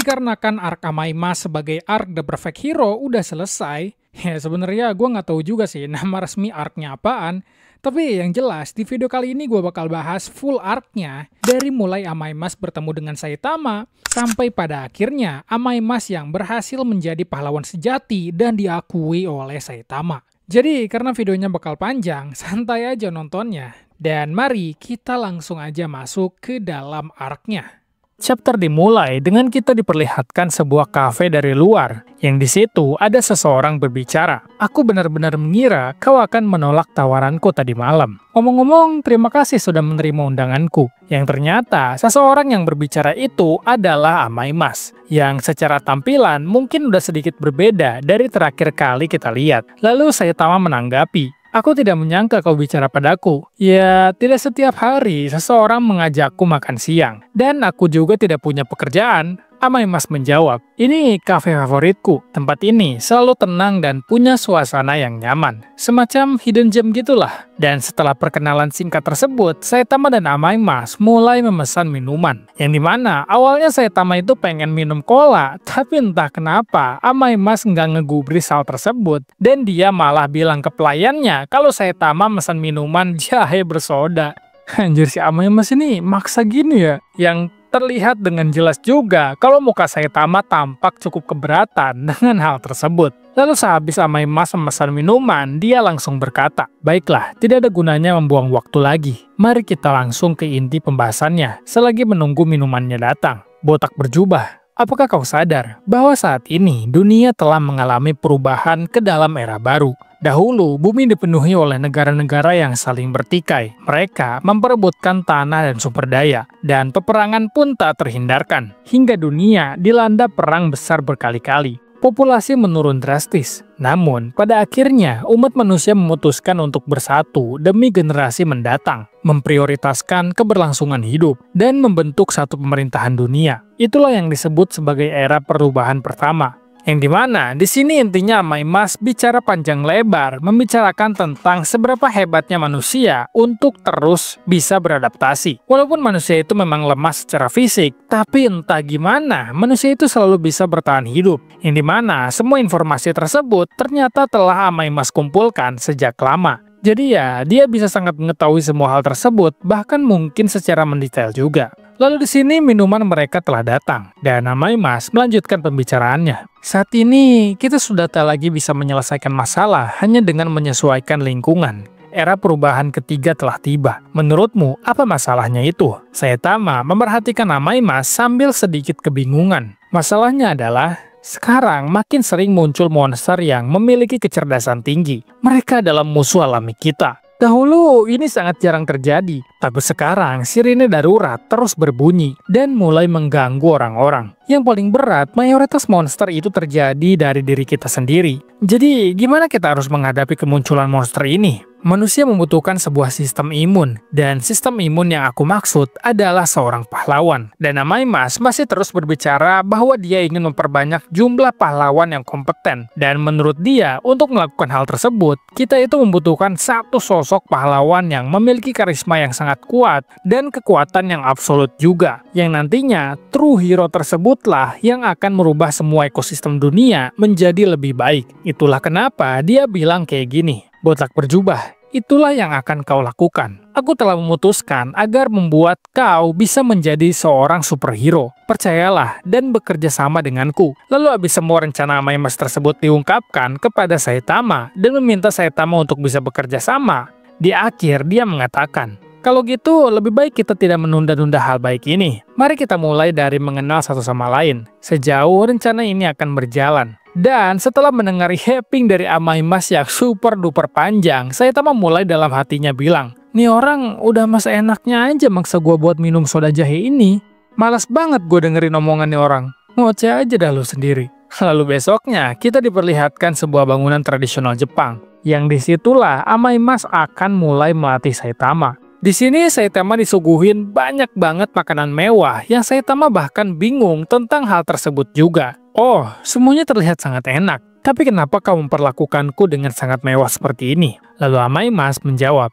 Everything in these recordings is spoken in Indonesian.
Dikarenakan arc Amaima sebagai arc The Perfect Hero udah selesai, ya sebenarnya gue nggak tahu juga sih nama resmi arc-nya apaan. Tapi yang jelas, di video kali ini gue bakal bahas full arc-nya dari mulai Amaimas bertemu dengan Saitama, sampai pada akhirnya Amaimas yang berhasil menjadi pahlawan sejati dan diakui oleh Saitama. Jadi karena videonya bakal panjang, santai aja nontonnya. Dan mari kita langsung aja masuk ke dalam arc-nya. Chapter dimulai dengan kita diperlihatkan sebuah kafe dari luar, yang di situ ada seseorang berbicara. Aku benar-benar mengira kau akan menolak tawaranku tadi malam. Ngomong-ngomong, terima kasih sudah menerima undanganku. Yang ternyata, seseorang yang berbicara itu adalah Amaimas, yang secara tampilan mungkin udah sedikit berbeda dari terakhir kali kita lihat. Lalu Saitama menanggapi, aku tidak menyangka kau bicara padaku. Ya, tidak setiap hari seseorang mengajakku makan siang. Dan aku juga tidak punya pekerjaan. Amaimas menjawab, ini kafe favoritku. Tempat ini selalu tenang dan punya suasana yang nyaman. Semacam hidden gem gitulah. Dan setelah perkenalan singkat tersebut, Saitama dan Amaimas mulai memesan minuman. Yang dimana awalnya Saitama itu pengen minum cola, tapi entah kenapa Amaimas nggak ngegubris hal tersebut. Dan dia malah bilang ke pelayannya kalau Saitama mesan minuman jahe bersoda. Anjir, si Amaimas ini maksa gini ya. Yang terlihat dengan jelas juga kalau muka Saitama tampak cukup keberatan dengan hal tersebut. Lalu sehabis Amaimas memesan minuman, dia langsung berkata, baiklah, tidak ada gunanya membuang waktu lagi. Mari kita langsung ke inti pembahasannya selagi menunggu minumannya datang. Botak berjubah, apakah kau sadar bahwa saat ini dunia telah mengalami perubahan ke dalam era baru? Dahulu, bumi dipenuhi oleh negara-negara yang saling bertikai. Mereka memperebutkan tanah dan sumber daya, dan peperangan pun tak terhindarkan. Hingga dunia dilanda perang besar berkali-kali. Populasi menurun drastis. Namun, pada akhirnya umat manusia memutuskan untuk bersatu demi generasi mendatang, memprioritaskan keberlangsungan hidup, dan membentuk satu pemerintahan dunia. Itulah yang disebut sebagai era perubahan pertama. Yang dimana di sini intinya Amaimas bicara panjang lebar membicarakan tentang seberapa hebatnya manusia untuk terus bisa beradaptasi. Walaupun manusia itu memang lemah secara fisik, tapi entah gimana manusia itu selalu bisa bertahan hidup. Yang dimana semua informasi tersebut ternyata telah Amaimas kumpulkan sejak lama. Jadi ya, dia bisa sangat mengetahui semua hal tersebut, bahkan mungkin secara mendetail juga. Lalu di sini minuman mereka telah datang, dan Amaimas melanjutkan pembicaraannya. Saat ini, kita sudah tak lagi bisa menyelesaikan masalah hanya dengan menyesuaikan lingkungan. Era perubahan ketiga telah tiba. Menurutmu, apa masalahnya itu? Saitama memerhatikan Amaimas sambil sedikit kebingungan. Masalahnya adalah, sekarang makin sering muncul monster yang memiliki kecerdasan tinggi. Mereka adalah musuh alami kita. Dahulu ini sangat jarang terjadi, tapi sekarang sirine darurat terus berbunyi dan mulai mengganggu orang-orang. Yang paling berat, mayoritas monster itu terjadi dari diri kita sendiri. Jadi, gimana kita harus menghadapi kemunculan monster ini? Manusia membutuhkan sebuah sistem imun, dan sistem imun yang aku maksud adalah seorang pahlawan. Dan Amaimas masih terus berbicara bahwa dia ingin memperbanyak jumlah pahlawan yang kompeten. Dan menurut dia, untuk melakukan hal tersebut, kita itu membutuhkan satu sosok pahlawan yang memiliki karisma yang sangat kuat dan kekuatan yang absolut juga. Yang nantinya, true hero tersebutlah yang akan merubah semua ekosistem dunia menjadi lebih baik. Itulah kenapa dia bilang kayak gini, botak berjubah, itulah yang akan kau lakukan. Aku telah memutuskan agar membuat kau bisa menjadi seorang superhero. Percayalah dan bekerja sama denganku. Lalu habis semua rencana Amaimas tersebut diungkapkan kepada Saitama dan meminta Saitama untuk bisa bekerja sama, di akhir dia mengatakan, kalau gitu lebih baik kita tidak menunda-nunda hal baik ini. Mari kita mulai dari mengenal satu sama lain. Sejauh rencana ini akan berjalan. Dan setelah mendengar happing dari Amaimas yang super duper panjang, Saitama mulai dalam hatinya bilang, nih orang udah masa enaknya aja maksa gue buat minum soda jahe ini. Malas banget gue dengerin omongan nih orang. Ngoceh aja dah lu sendiri. Lalu besoknya kita diperlihatkan sebuah bangunan tradisional Jepang. Yang disitulah Amaimas akan mulai melatih Saitama. Di sini Saitama disuguhin banyak banget makanan mewah yang Saitama bahkan bingung tentang hal tersebut juga. Oh, semuanya terlihat sangat enak. Tapi kenapa kau memperlakukanku dengan sangat mewah seperti ini? Lalu Amaimas menjawab,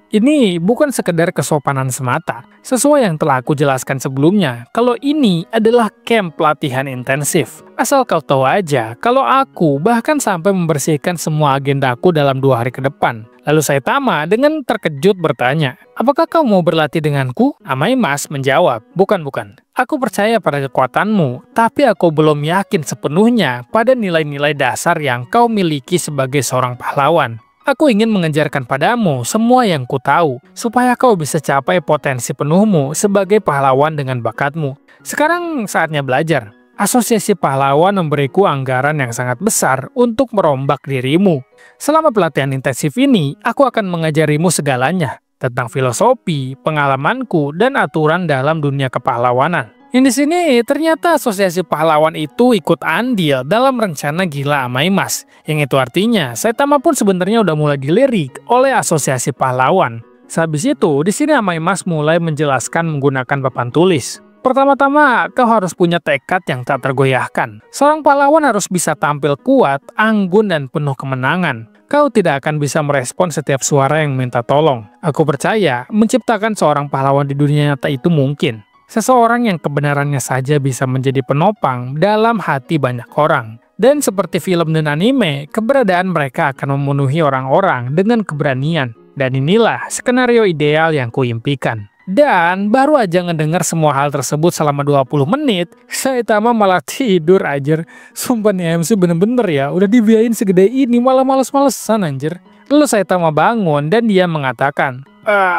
Ini bukan sekedar kesopanan semata. Sesuai yang telah aku jelaskan sebelumnya, kalau ini adalah camp pelatihan intensif. Asal kau tahu aja, kalau aku bahkan sampai membersihkan semua agendaku dalam 2 hari ke depan. Lalu Saitama dengan terkejut bertanya, apakah kau mau berlatih denganku? Amaimas menjawab, bukan. Aku percaya pada kekuatanmu, tapi aku belum yakin sepenuhnya pada nilai-nilai dasar yang kau miliki sebagai seorang pahlawan. Aku ingin mengajarkan padamu semua yang ku tahu, supaya kau bisa capai potensi penuhmu sebagai pahlawan dengan bakatmu. Sekarang saatnya belajar. Asosiasi pahlawan memberiku anggaran yang sangat besar untuk merombak dirimu. Selama pelatihan intensif ini, aku akan mengajarimu segalanya tentang filosofi, pengalamanku, dan aturan dalam dunia kepahlawanan. Di sini ternyata asosiasi pahlawan itu ikut andil dalam rencana gila Amaimas. Yang itu artinya Saitama pun sebenarnya udah mulai dilirik oleh asosiasi pahlawan. Sehabis itu, di sini Amaimas mulai menjelaskan menggunakan papan tulis. Pertama-tama, kau harus punya tekad yang tak tergoyahkan. Seorang pahlawan harus bisa tampil kuat, anggun, dan penuh kemenangan. Kau tidak akan bisa merespon setiap suara yang minta tolong. Aku percaya, menciptakan seorang pahlawan di dunia nyata itu mungkin. Seseorang yang kebenarannya saja bisa menjadi penopang dalam hati banyak orang. Dan seperti film dan anime, keberadaan mereka akan memenuhi orang-orang dengan keberanian. Dan inilah skenario ideal yang kuimpikan. Dan baru aja ngedengar semua hal tersebut selama 20 menit, Saitama malah tidur aja. Sumpah nih MC bener-bener ya, udah dibiayain segede ini malah males-malesan anjir. Lalu Saitama bangun dan dia mengatakan,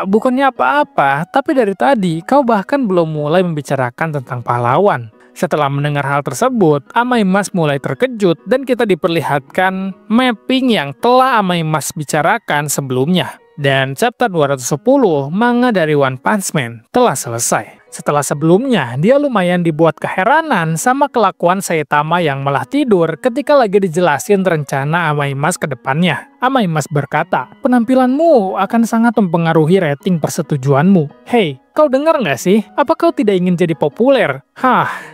bukannya apa-apa, tapi dari tadi kau bahkan belum mulai membicarakan tentang pahlawan. Setelah mendengar hal tersebut, Amaimas mulai terkejut dan kita diperlihatkan mapping yang telah Amaimas bicarakan sebelumnya. Dan chapter 210 manga dari One Punch Man telah selesai. Setelah sebelumnya, dia lumayan dibuat keheranan sama kelakuan Saitama yang malah tidur ketika lagi dijelasin rencana Amaimas ke depannya. Amaimas berkata, penampilanmu akan sangat mempengaruhi rating persetujuanmu. Hey, kau dengar nggak sih? Apa kau tidak ingin jadi populer?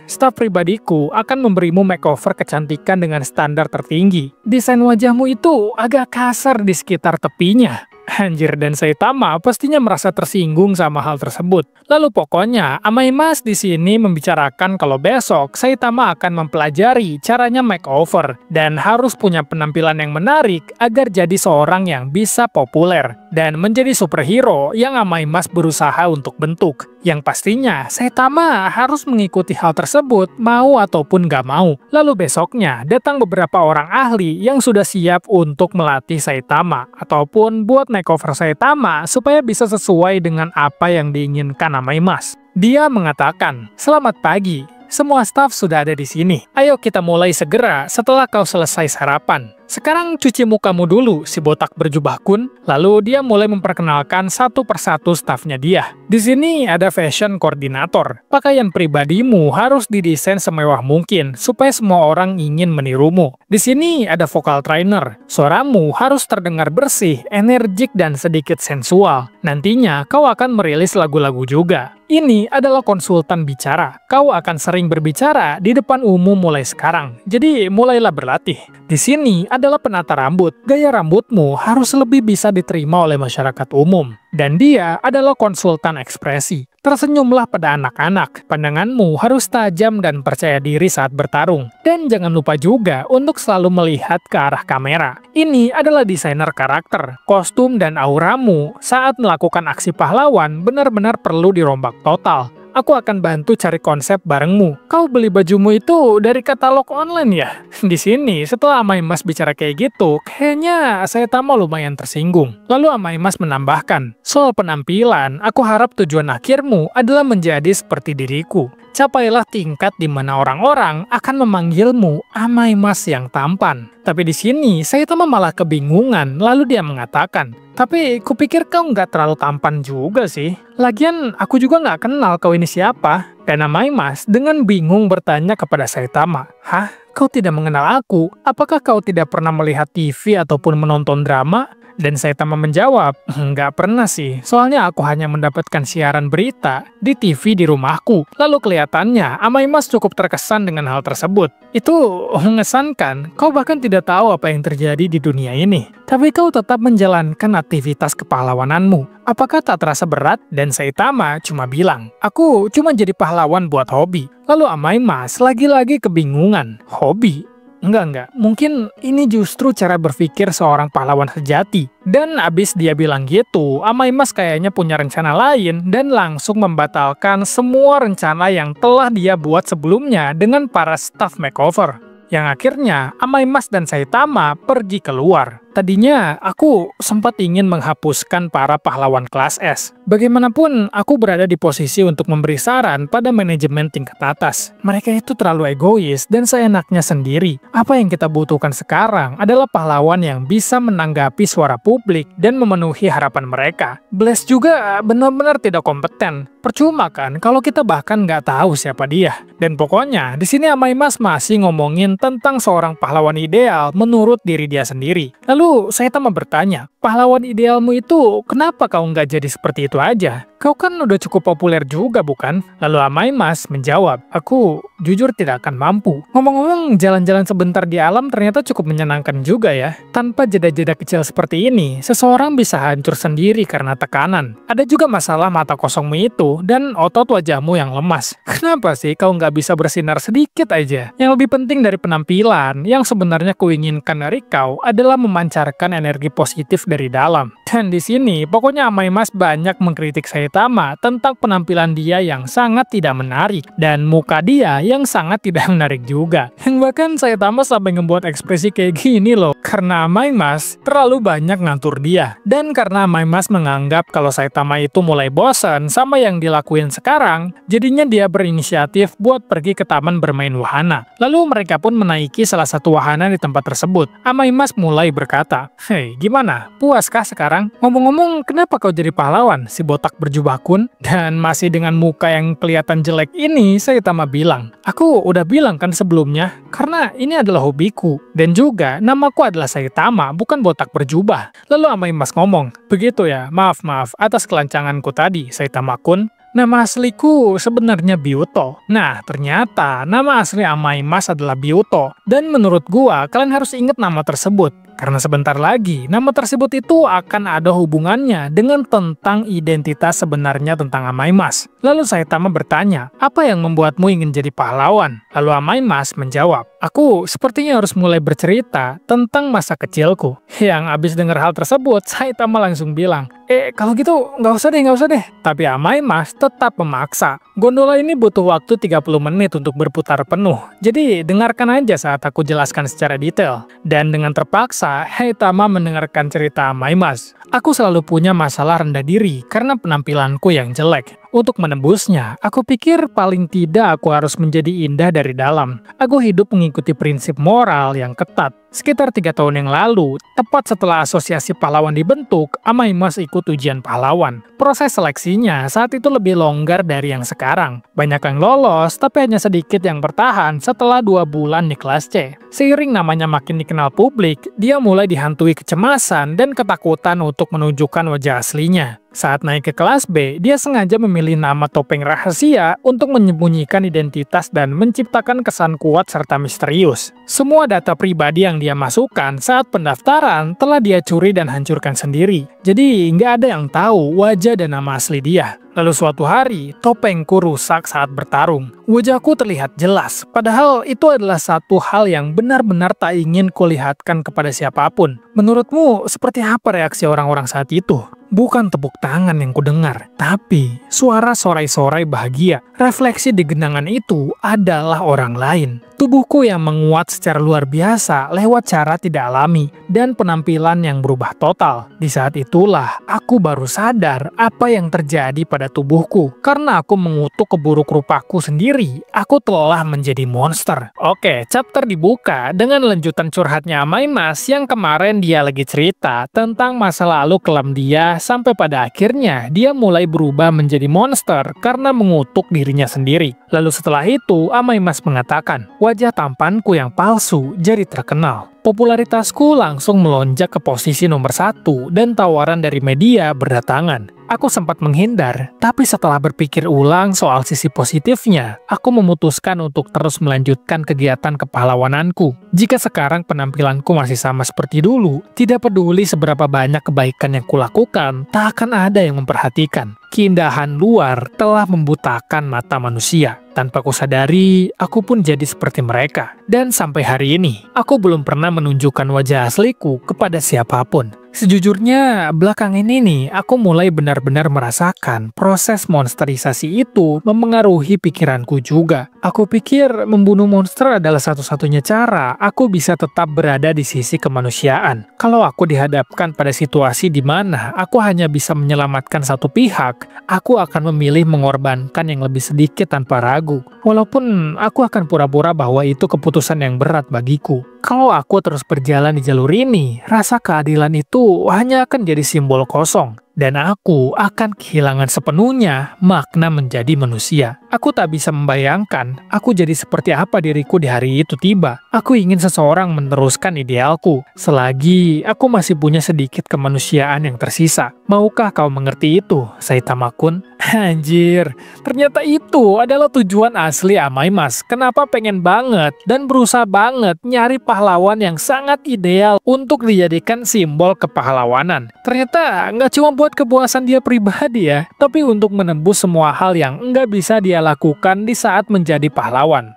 Staf pribadiku akan memberimu makeover kecantikan dengan standar tertinggi. Desain wajahmu itu agak kasar di sekitar tepinya. Anjir, dan Saitama pastinya merasa tersinggung sama hal tersebut. Lalu pokoknya, Amaimas di sini membicarakan kalau besok Saitama akan mempelajari caranya makeover dan harus punya penampilan yang menarik agar jadi seorang yang bisa populer dan menjadi superhero yang Amaimas berusaha untuk bentuk. Yang pastinya, Saitama harus mengikuti hal tersebut mau ataupun gak mau. Lalu besoknya, datang beberapa orang ahli yang sudah siap untuk melatih Saitama ataupun buat makeover Saitama supaya bisa sesuai dengan apa yang diinginkan Amaimas. Dia mengatakan, "Selamat pagi, semua staf sudah ada di sini. Ayo kita mulai segera setelah kau selesai sarapan. Sekarang cuci mukamu dulu, si botak berjubah kun." Lalu dia mulai memperkenalkan satu persatu stafnya dia. Di sini ada fashion koordinator. Pakaian pribadimu harus didesain semewah mungkin supaya semua orang ingin menirumu. Di sini ada vocal trainer. Suaramu harus terdengar bersih, energik, dan sedikit sensual. Nantinya kau akan merilis lagu-lagu juga. Ini adalah konsultan bicara. Kau akan sering berbicara di depan umum mulai sekarang. Jadi mulailah berlatih. Di sini adalah penata rambut. Gaya rambutmu harus lebih bisa diterima oleh masyarakat umum. Dan dia adalah konsultan ekspresi. Tersenyumlah pada anak-anak. Pandanganmu harus tajam dan percaya diri saat bertarung. Dan jangan lupa juga untuk selalu melihat ke arah kamera. Ini adalah desainer karakter. Kostum dan auramu saat melakukan aksi pahlawan benar-benar perlu dirombak total. Aku akan bantu cari konsep barengmu. Kau beli bajumu itu dari katalog online ya? Di sini, setelah Amaimas bicara kayak gitu, kayaknya Saitama lumayan tersinggung. Lalu Amaimas menambahkan, soal penampilan, aku harap tujuan akhirmu adalah menjadi seperti diriku. Capailah tingkat di mana orang-orang akan memanggilmu Amaimas yang tampan. Tapi di sini, Saitama malah kebingungan, lalu dia mengatakan, tapi kupikir kau nggak terlalu tampan juga sih. Lagian, aku juga nggak kenal kau ini siapa. Dan Amaimas dengan bingung bertanya kepada Saitama, hah? Kau tidak mengenal aku? Apakah kau tidak pernah melihat TV ataupun menonton drama? Dan Saitama menjawab, nggak pernah sih, soalnya aku hanya mendapatkan siaran berita di TV di rumahku. Lalu kelihatannya Amaimas cukup terkesan dengan hal tersebut. Itu mengesankan, kau bahkan tidak tahu apa yang terjadi di dunia ini. Tapi kau tetap menjalankan aktivitas kepahlawananmu. Apakah tak terasa berat? Dan Saitama cuma bilang, aku cuma jadi pahlawan buat hobi. Lalu Amaimas lagi-lagi kebingungan. Hobi? Enggak. Mungkin ini justru cara berpikir seorang pahlawan sejati. Dan abis dia bilang gitu, Amaimas kayaknya punya rencana lain dan langsung membatalkan semua rencana yang telah dia buat sebelumnya dengan para staff makeover. Yang akhirnya Amaimas dan Saitama pergi keluar. Tadinya aku sempat ingin menghapuskan para pahlawan kelas S. Bagaimanapun aku berada di posisi untuk memberi saran pada manajemen tingkat atas. Mereka itu terlalu egois dan seenaknya sendiri. Apa yang kita butuhkan sekarang adalah pahlawan yang bisa menanggapi suara publik dan memenuhi harapan mereka. Blaze juga benar-benar tidak kompeten. Percuma kan kalau kita bahkan nggak tahu siapa dia. Dan pokoknya di sini Amaimas masih ngomongin tentang seorang pahlawan ideal menurut diri dia sendiri. Lalu Saitama bertanya, pahlawan idealmu itu kenapa kau nggak jadi seperti itu aja? Kau kan udah cukup populer juga bukan? Lalu Amaimas menjawab, aku jujur tidak akan mampu. Ngomong-ngomong, jalan-jalan sebentar di alam ternyata cukup menyenangkan juga ya. Tanpa jeda-jeda kecil seperti ini, seseorang bisa hancur sendiri karena tekanan. Ada juga masalah mata kosongmu itu dan otot wajahmu yang lemas. Kenapa sih kau nggak bisa bersinar sedikit aja? Yang lebih penting dari penampilan, yang sebenarnya kuinginkan dari kau adalah memancarkan energi positif dari dalam. Dan di sini, pokoknya Amaimas banyak mengkritik Saitama tentang penampilan dia yang sangat tidak menarik dan muka dia yang sangat tidak menarik juga. Yang bahkan Saitama sampai ngebuat ekspresi kayak gini loh, karena Amaimas terlalu banyak ngatur dia. Dan karena Amaimas menganggap kalau Saitama itu mulai bosan sama yang dilakuin sekarang, jadinya dia berinisiatif buat pergi ke taman bermain wahana. Lalu mereka pun menaiki salah satu wahana di tempat tersebut. Amaimas mulai berkata, "Hei, gimana? Puaskah sekarang? Ngomong-ngomong, kenapa kau jadi pahlawan? Si botak berjubah kun?" Dan masih dengan muka yang kelihatan jelek ini, Saitama bilang, "Aku udah bilang kan sebelumnya, karena ini adalah hobiku. Dan juga, namaku adalah Saitama, bukan botak berjubah." Lalu Amaimas ngomong, "Begitu ya, maaf atas kelancanganku tadi, Saitama kun. Nama asliku sebenarnya Byuto." Nah, ternyata nama asli Amaimas adalah Byuto. Dan menurut gua, kalian harus ingat nama tersebut. Karena sebentar lagi, nama tersebut itu akan ada hubungannya dengan tentang identitas sebenarnya tentang Amaimas. Lalu Saitama bertanya, apa yang membuatmu ingin jadi pahlawan? Lalu Amaimas menjawab, aku sepertinya harus mulai bercerita tentang masa kecilku. Yang abis dengar hal tersebut, Saitama langsung bilang, kalau gitu nggak usah deh. Tapi Amaimas tetap memaksa. Gondola ini butuh waktu 30 menit untuk berputar penuh. Jadi dengarkan aja saat aku jelaskan secara detail. Dan dengan terpaksa, Saitama mendengarkan cerita Amaimas. Aku selalu punya masalah rendah diri karena penampilanku yang jelek. Untuk menembusnya, aku pikir paling tidak aku harus menjadi indah dari dalam. Aku hidup mengikuti prinsip moral yang ketat. Sekitar 3 tahun yang lalu, tepat setelah asosiasi pahlawan dibentuk, Amaimas ikut ujian pahlawan. Proses seleksinya saat itu lebih longgar dari yang sekarang. Banyak yang lolos, tapi hanya sedikit yang bertahan setelah 2 bulan di kelas C. Seiring namanya makin dikenal publik, dia mulai dihantui kecemasan dan ketakutan untuk menunjukkan wajah aslinya. Saat naik ke kelas B, dia sengaja memilih nama topeng rahasia untuk menyembunyikan identitas dan menciptakan kesan kuat serta misterius. Semua data pribadi yang dia masukkan saat pendaftaran telah dia curi dan hancurkan sendiri. Jadi nggak ada yang tahu wajah dan nama asli dia. Lalu suatu hari, topengku rusak saat bertarung. Wajahku terlihat jelas, padahal itu adalah satu hal yang benar-benar tak ingin kulihatkan kepada siapapun. Menurutmu, seperti apa reaksi orang-orang saat itu? Bukan tepuk tangan yang kudengar, tapi suara sorai-sorai bahagia. Refleksi di genangan itu adalah orang lain. Tubuhku yang menguat secara luar biasa lewat cara tidak alami dan penampilan yang berubah total. Di saat itulah aku baru sadar apa yang terjadi pada tubuhku. Karena aku mengutuk keburuk rupaku sendiri, aku telah menjadi monster. Oke, chapter dibuka dengan lanjutan curhatnya Amaimas yang kemarin dia lagi cerita tentang masa lalu kelam dia sampai pada akhirnya dia mulai berubah menjadi monster karena mengutuk dirinya sendiri. Lalu setelah itu Amaimas mengatakan, wajah tampanku yang palsu jadi terkenal. Popularitasku langsung melonjak ke posisi nomor 1 dan tawaran dari media berdatangan. Aku sempat menghindar, tapi setelah berpikir ulang soal sisi positifnya, aku memutuskan untuk terus melanjutkan kegiatan kepahlawananku. Jika sekarang penampilanku masih sama seperti dulu, tidak peduli seberapa banyak kebaikan yang kulakukan, tak akan ada yang memperhatikan. Keindahan luar telah membutakan mata manusia. Tanpa kusadari, aku pun jadi seperti mereka. Dan sampai hari ini, aku belum pernah menunjukkan wajah asliku kepada siapapun. Sejujurnya, belakang ini nih, aku mulai benar-benar merasakan proses monsterisasi itu memengaruhi pikiranku juga. Aku pikir membunuh monster adalah satu-satunya cara aku bisa tetap berada di sisi kemanusiaan. Kalau aku dihadapkan pada situasi di mana aku hanya bisa menyelamatkan satu pihak, aku akan memilih mengorbankan yang lebih sedikit tanpa ragu. Walaupun aku akan pura-pura bahwa itu keputusan yang berat bagiku. Kalau aku terus berjalan di jalur ini, rasa keadilan itu hanya akan jadi simbol kosong. Dan aku akan kehilangan sepenuhnya makna menjadi manusia. Aku tak bisa membayangkan aku jadi seperti apa diriku di hari itu tiba. Aku ingin seseorang meneruskan idealku, selagi aku masih punya sedikit kemanusiaan yang tersisa. Maukah kau mengerti itu, Saitama-kun? Anjir, ternyata itu adalah tujuan asli Amaimas. Kenapa pengen banget dan berusaha banget nyari pahlawan yang sangat ideal untuk dijadikan simbol kepahlawanan. Ternyata nggak cuma buat kepuasan dia pribadi ya, tapi untuk menembus semua hal yang nggak bisa dia lakukan di saat menjadi pahlawan.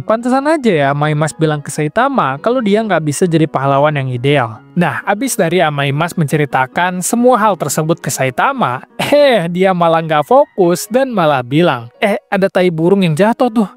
Pantesan aja ya Amaimas bilang ke Saitama kalau dia nggak bisa jadi pahlawan yang ideal. Nah, abis dari Amaimas menceritakan semua hal tersebut ke Saitama, dia malah nggak fokus dan malah bilang, ada tai burung yang jatuh tuh.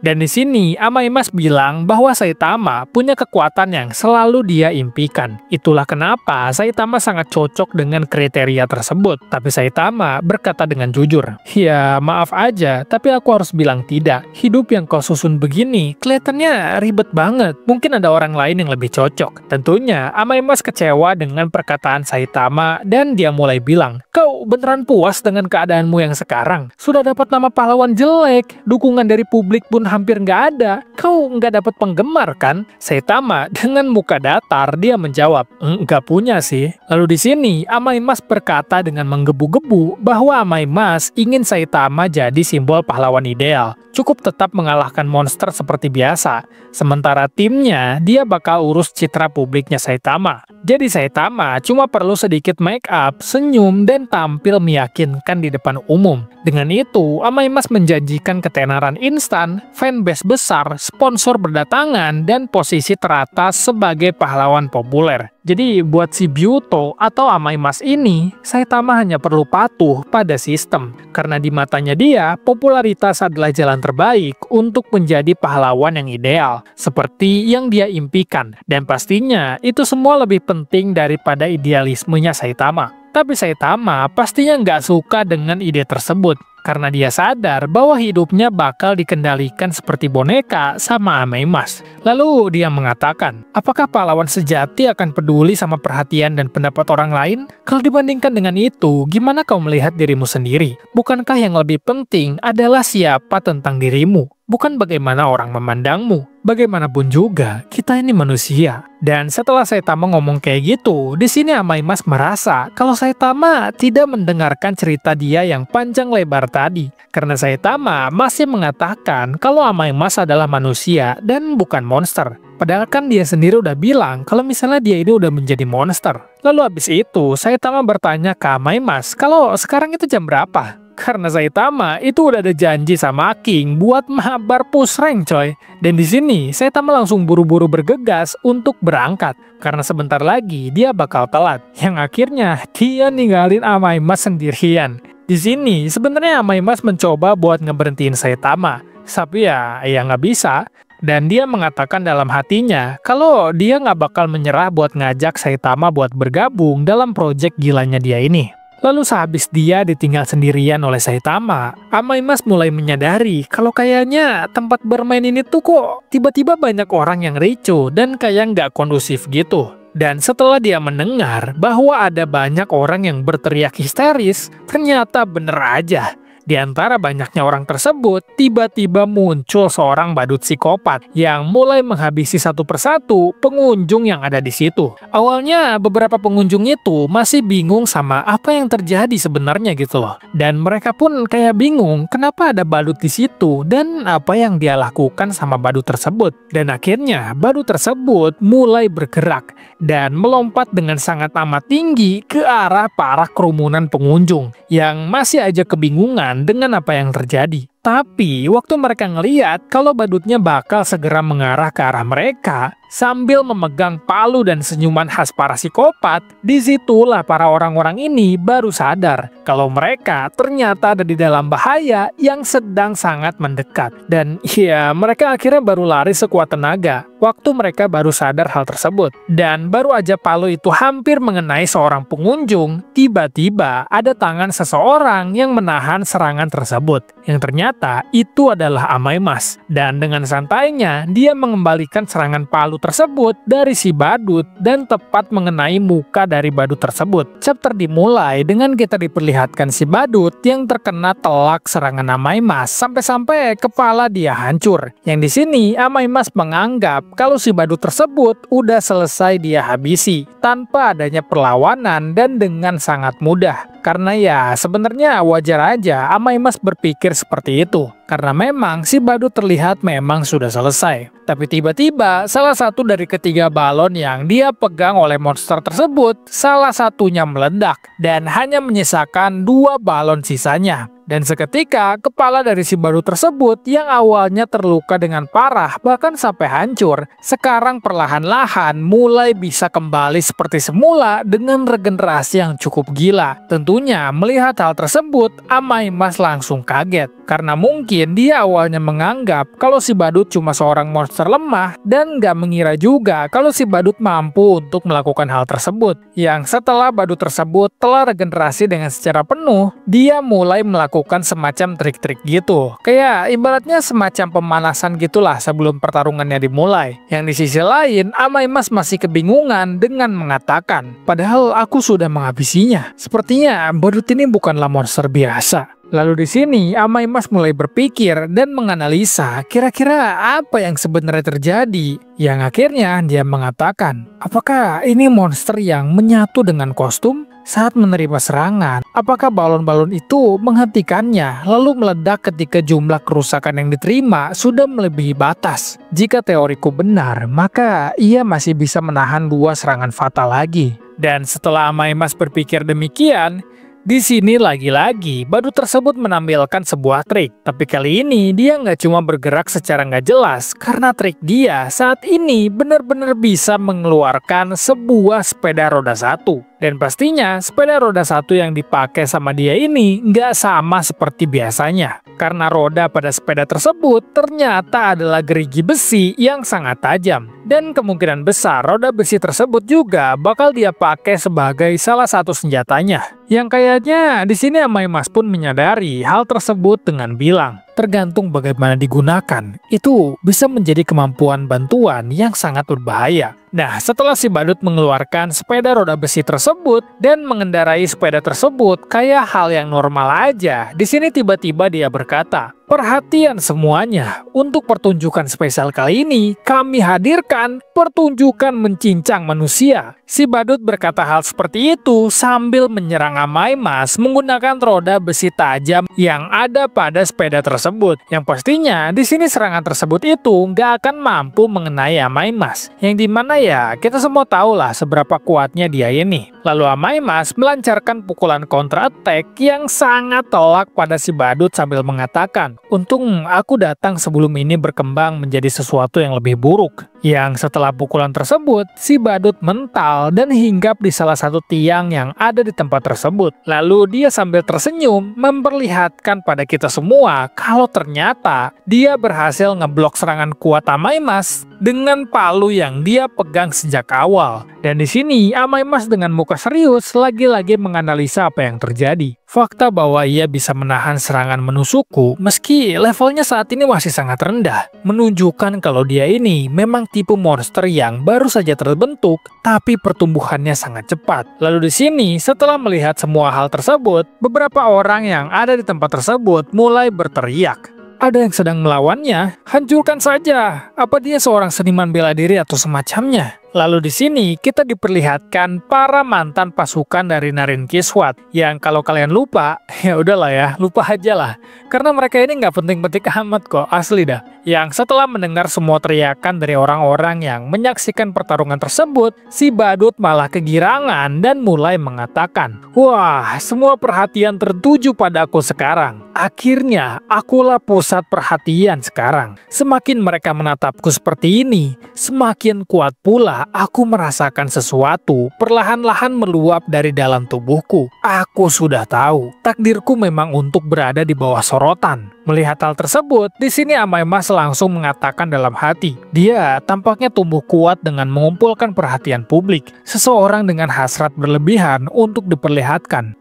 Dan di sini Amaimas bilang bahwa Saitama punya kekuatan yang selalu dia impikan. Itulah kenapa Saitama sangat cocok dengan kriteria tersebut. Tapi Saitama berkata dengan jujur, ya maaf aja, tapi aku harus bilang tidak. Hidup yang kau susun begini kelihatannya ribet banget. Mungkin ada orang lain yang lebih cocok. Tentunya Amaimas kecewa dengan perkataan Saitama dan dia mulai bilang, kau beneran puas dengan keadaanmu yang sekarang? Sudah dapat nama pahlawan jelek, dukungan dari publik pun hampir nggak ada. Kau nggak dapat penggemar kan? Saitama dengan muka datar dia menjawab, nggak punya sih. Lalu di sini Amaimas berkata dengan menggebu-gebu bahwa Amaimas ingin Saitama jadi simbol pahlawan ideal. Cukup tetap mengalahkan monster seperti biasa. Sementara timnya, dia bakal urus citra publiknya Saitama. Jadi Saitama cuma perlu sedikit make up, senyum, dan tampil meyakinkan di depan umum. Dengan itu, Amaimas menjanjikan ketenaran instan, fanbase besar, sponsor berdatangan, dan posisi teratas sebagai pahlawan populer. Jadi buat si Byuto atau Amaimas ini, Saitama hanya perlu patuh pada sistem. Karena di matanya dia, popularitas adalah jalan terbaik untuk menjadi pahlawan yang ideal, seperti yang dia impikan. Dan pastinya itu semua lebih penting daripada idealismenya Saitama. Tapi Saitama pastinya nggak suka dengan ide tersebut, karena dia sadar bahwa hidupnya bakal dikendalikan seperti boneka sama Amaimas. Lalu dia mengatakan, apakah pahlawan sejati akan peduli sama perhatian dan pendapat orang lain? Kalau dibandingkan dengan itu, gimana kau melihat dirimu sendiri? Bukankah yang lebih penting adalah siapa tentang dirimu? Bukan bagaimana orang memandangmu. Bagaimanapun juga, kita ini manusia. Dan setelah Saitama ngomong kayak gitu, di sini Amaimas merasa kalau Saitama tidak mendengarkan cerita dia yang panjang lebar tadi. Karena Saitama masih mengatakan kalau Amaimas adalah manusia dan bukan monster. Padahal kan dia sendiri udah bilang kalau misalnya dia ini udah menjadi monster. Lalu abis itu, Saitama bertanya ke Amaimas kalau sekarang itu jam berapa? Karena Saitama itu udah ada janji sama King buat mabar push rank coy. Dan di sini Saitama langsung buru-buru bergegas untuk berangkat. Karena sebentar lagi dia bakal telat. Yang akhirnya dia ninggalin Amaimas sendirian. Di sini sebenarnya Amaimas mencoba buat ngeberhentiin Saitama. Tapi ya nggak bisa. Dan dia mengatakan dalam hatinya kalau dia nggak bakal menyerah buat ngajak Saitama buat bergabung dalam proyek gilanya dia ini. Lalu sehabis dia ditinggal sendirian oleh Saitama, Amaimas mulai menyadari kalau kayaknya tempat bermain ini tuh kok tiba-tiba banyak orang yang ricuh dan kayak nggak kondusif gitu. Dan setelah dia mendengar bahwa ada banyak orang yang berteriak histeris, ternyata bener aja. Di antara banyaknya orang tersebut, tiba-tiba muncul seorang badut psikopat yang mulai menghabisi satu persatu pengunjung yang ada di situ. Awalnya beberapa pengunjung itu masih bingung sama apa yang terjadi sebenarnya gitu loh. Dan mereka pun kayak bingung kenapa ada badut di situ dan apa yang dia lakukan sama badut tersebut. Dan akhirnya badut tersebut mulai bergerak dan melompat dengan sangat amat tinggi ke arah para kerumunan pengunjung yang masih aja kebingungan dengan apa yang terjadi. Tapi waktu mereka ngeliat kalau badutnya bakal segera mengarah ke arah mereka sambil memegang palu dan senyuman khas para psikopat, disitulah para orang-orang ini baru sadar kalau mereka ternyata ada di dalam bahaya yang sedang sangat mendekat. Dan ya, mereka akhirnya baru lari sekuat tenaga waktu mereka baru sadar hal tersebut. Dan baru aja palu itu hampir mengenai seorang pengunjung, tiba-tiba ada tangan seseorang yang menahan serangan tersebut. Yang ternyata itu adalah Amaimas. Dan dengan santainya, dia mengembalikan serangan palu tersebut dari si badut dan tepat mengenai muka dari badut tersebut. Chapter dimulai dengan kita diperlihatkan si badut yang terkena telak serangan Amaimas sampai-sampai kepala dia hancur. Yang di sini Amaimas menganggap kalau si badut tersebut udah selesai dia habisi tanpa adanya perlawanan dan dengan sangat mudah. Karena ya sebenarnya wajar aja Amaimas berpikir seperti itu. Karena memang si badut terlihat memang sudah selesai. Tapi tiba-tiba salah satu dari ketiga balon yang dia pegang oleh monster tersebut, salah satunya meledak dan hanya menyisakan 2 balon sisanya. Dan seketika kepala dari si badut tersebut yang awalnya terluka dengan parah bahkan sampai hancur, sekarang perlahan-lahan mulai bisa kembali seperti semula dengan regenerasi yang cukup gila. Tentunya melihat hal tersebut, Amaimas langsung kaget. Karena mungkin dia awalnya menganggap kalau si badut cuma seorang monster lemah dan gak mengira juga kalau si badut mampu untuk melakukan hal tersebut. Yang setelah badut tersebut telah regenerasi dengan secara penuh, dia mulai melakukan semacam trik-trik gitu. Kayak ibaratnya semacam pemanasan gitulah sebelum pertarungannya dimulai. Yang di sisi lain, Amaimas masih kebingungan dengan mengatakan, padahal aku sudah menghabisinya. Sepertinya badut ini bukanlah monster biasa. Lalu di sini Amaimas mulai berpikir dan menganalisa kira-kira apa yang sebenarnya terjadi. Yang akhirnya dia mengatakan, apakah ini monster yang menyatu dengan kostum saat menerima serangan? Apakah balon-balon itu menghentikannya lalu meledak ketika jumlah kerusakan yang diterima sudah melebihi batas? Jika teoriku benar, maka ia masih bisa menahan 2 serangan fatal lagi. Dan setelah Amaimas berpikir demikian, di sini lagi-lagi badut tersebut menampilkan sebuah trik. Tapi kali ini dia nggak cuma bergerak secara nggak jelas, karena trik dia saat ini benar-benar bisa mengeluarkan sebuah sepeda roda 1. Dan pastinya sepeda roda 1 yang dipakai sama dia ini nggak sama seperti biasanya. Karena roda pada sepeda tersebut ternyata adalah gerigi besi yang sangat tajam. Dan kemungkinan besar roda besi tersebut juga bakal dia pakai sebagai salah satu senjatanya. Yang kayaknya di sini Amaimas pun menyadari hal tersebut dengan bilang, tergantung bagaimana digunakan, itu bisa menjadi kemampuan bantuan yang sangat berbahaya. Nah, setelah si badut mengeluarkan sepeda roda besi tersebut dan mengendarai sepeda tersebut kayak hal yang normal aja, di sini tiba-tiba dia berkata, perhatian semuanya, untuk pertunjukan spesial kali ini, kami hadirkan pertunjukan mencincang manusia. Si badut berkata hal seperti itu sambil menyerang Amaimas menggunakan roda besi tajam yang ada pada sepeda tersebut. Yang pastinya di sini serangan tersebut itu nggak akan mampu mengenai Amaimas. Yang dimana ya kita semua tahu lah seberapa kuatnya dia ini. Lalu Amaimas melancarkan pukulan counter attack yang sangat telak pada si badut sambil mengatakan, untung aku datang sebelum ini berkembang menjadi sesuatu yang lebih buruk. Yang setelah pukulan tersebut, si badut mental dan hinggap di salah satu tiang yang ada di tempat tersebut. Lalu dia sambil tersenyum memperlihatkan pada kita semua kalau ternyata dia berhasil ngeblok serangan kuat Amaimas dengan palu yang dia pegang sejak awal. Dan di sini Amaimas dengan muka serius lagi-lagi menganalisa apa yang terjadi. Fakta bahwa ia bisa menahan serangan menusukku meski levelnya saat ini masih sangat rendah, menunjukkan kalau dia ini memang tipe monster yang baru saja terbentuk, tapi pertumbuhannya sangat cepat. Lalu di sini, setelah melihat semua hal tersebut, beberapa orang yang ada di tempat tersebut mulai berteriak. Ada yang sedang melawannya, hancurkan saja. Apa dia seorang seniman bela diri atau semacamnya? Lalu di sini kita diperlihatkan para mantan pasukan dari Naren Kiswat yang kalau kalian lupa, ya udahlah ya, lupa aja lah. Karena mereka ini nggak penting-penting amat kok, asli dah. Yang setelah mendengar semua teriakan dari orang-orang yang menyaksikan pertarungan tersebut, si badut malah kegirangan dan mulai mengatakan, "Wah, semua perhatian tertuju pada aku sekarang. Akhirnya, akulah pusat perhatian sekarang. Semakin mereka menatapku seperti ini, semakin kuat pula aku merasakan sesuatu perlahan-lahan meluap dari dalam tubuhku. Aku sudah tahu, takdirku memang untuk berada di bawah sorotan." Melihat hal tersebut, di sini Amaimas langsung mengatakan dalam hati, dia tampaknya tumbuh kuat dengan mengumpulkan perhatian publik. Seseorang dengan hasrat berlebihan untuk diperlihatkan.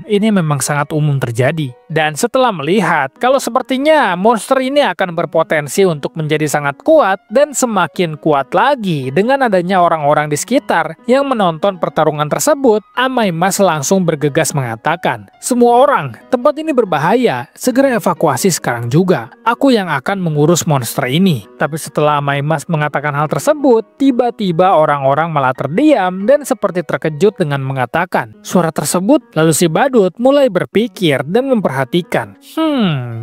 Ini memang sangat umum terjadi. Dan setelah melihat kalau sepertinya monster ini akan berpotensi untuk menjadi sangat kuat dan semakin kuat lagi dengan adanya orang-orang di sekitar yang menonton pertarungan tersebut, Amaimas langsung bergegas mengatakan, "Semua orang, tempat ini berbahaya, segera evakuasi sekarang juga. Aku yang akan mengurus monster ini." Tapi setelah Amaimas mengatakan hal tersebut, tiba-tiba orang-orang malah terdiam dan seperti terkejut dengan mengatakan suara tersebut. Lalu si badut mulai berpikir dan memperhatikan,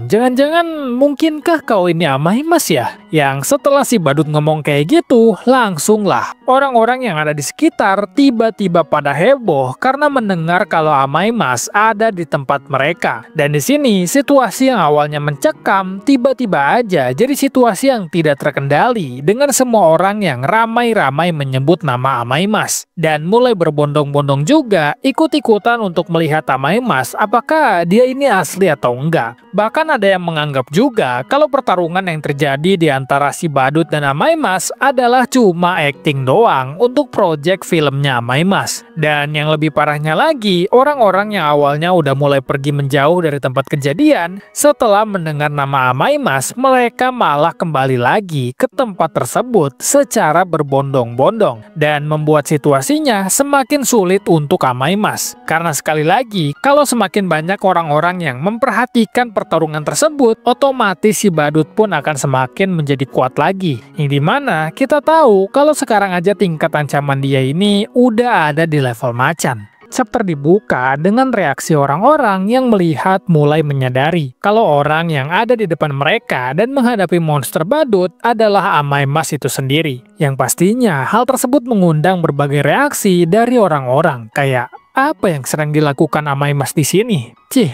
jangan-jangan mungkinkah kau ini Amaimas ya? Yang setelah si badut ngomong kayak gitu, langsunglah orang-orang yang ada di sekitar tiba-tiba pada heboh karena mendengar kalau Amaimas ada di tempat mereka. Dan di sini situasi yang awalnya mencekam tiba-tiba aja jadi situasi yang tidak terkendali dengan semua orang yang ramai-ramai menyebut nama Amaimas dan mulai berbondong-bondong juga ikut-ikutan untuk melihat Amaimas apakah dia ini asli atau enggak. Bahkan ada yang menganggap juga kalau pertarungan yang terjadi di antara si badut dan Amaimas adalah cuma acting doang untuk project filmnya Amaimas. Dan yang lebih parahnya lagi, orang-orang yang awalnya udah mulai pergi menjauh dari tempat kejadian, setelah mendengar nama Amaimas, mereka malah kembali lagi ke tempat tersebut secara berbondong-bondong dan membuat situasinya semakin sulit untuk Amaimas. Karena sekali lagi, kalau semakin banyak orang-orang yang memperhatikan pertarungan tersebut, otomatis si badut pun akan semakin menjadi kuat lagi. Yang dimana kita tahu kalau sekarang aja tingkat ancaman dia ini udah ada di level macan. Chapter dibuka dengan reaksi orang-orang yang melihat mulai menyadari kalau orang yang ada di depan mereka dan menghadapi monster badut adalah Amaimas itu sendiri. Yang pastinya hal tersebut mengundang berbagai reaksi dari orang-orang kayak, apa yang sedang dilakukan Amaimas di sini?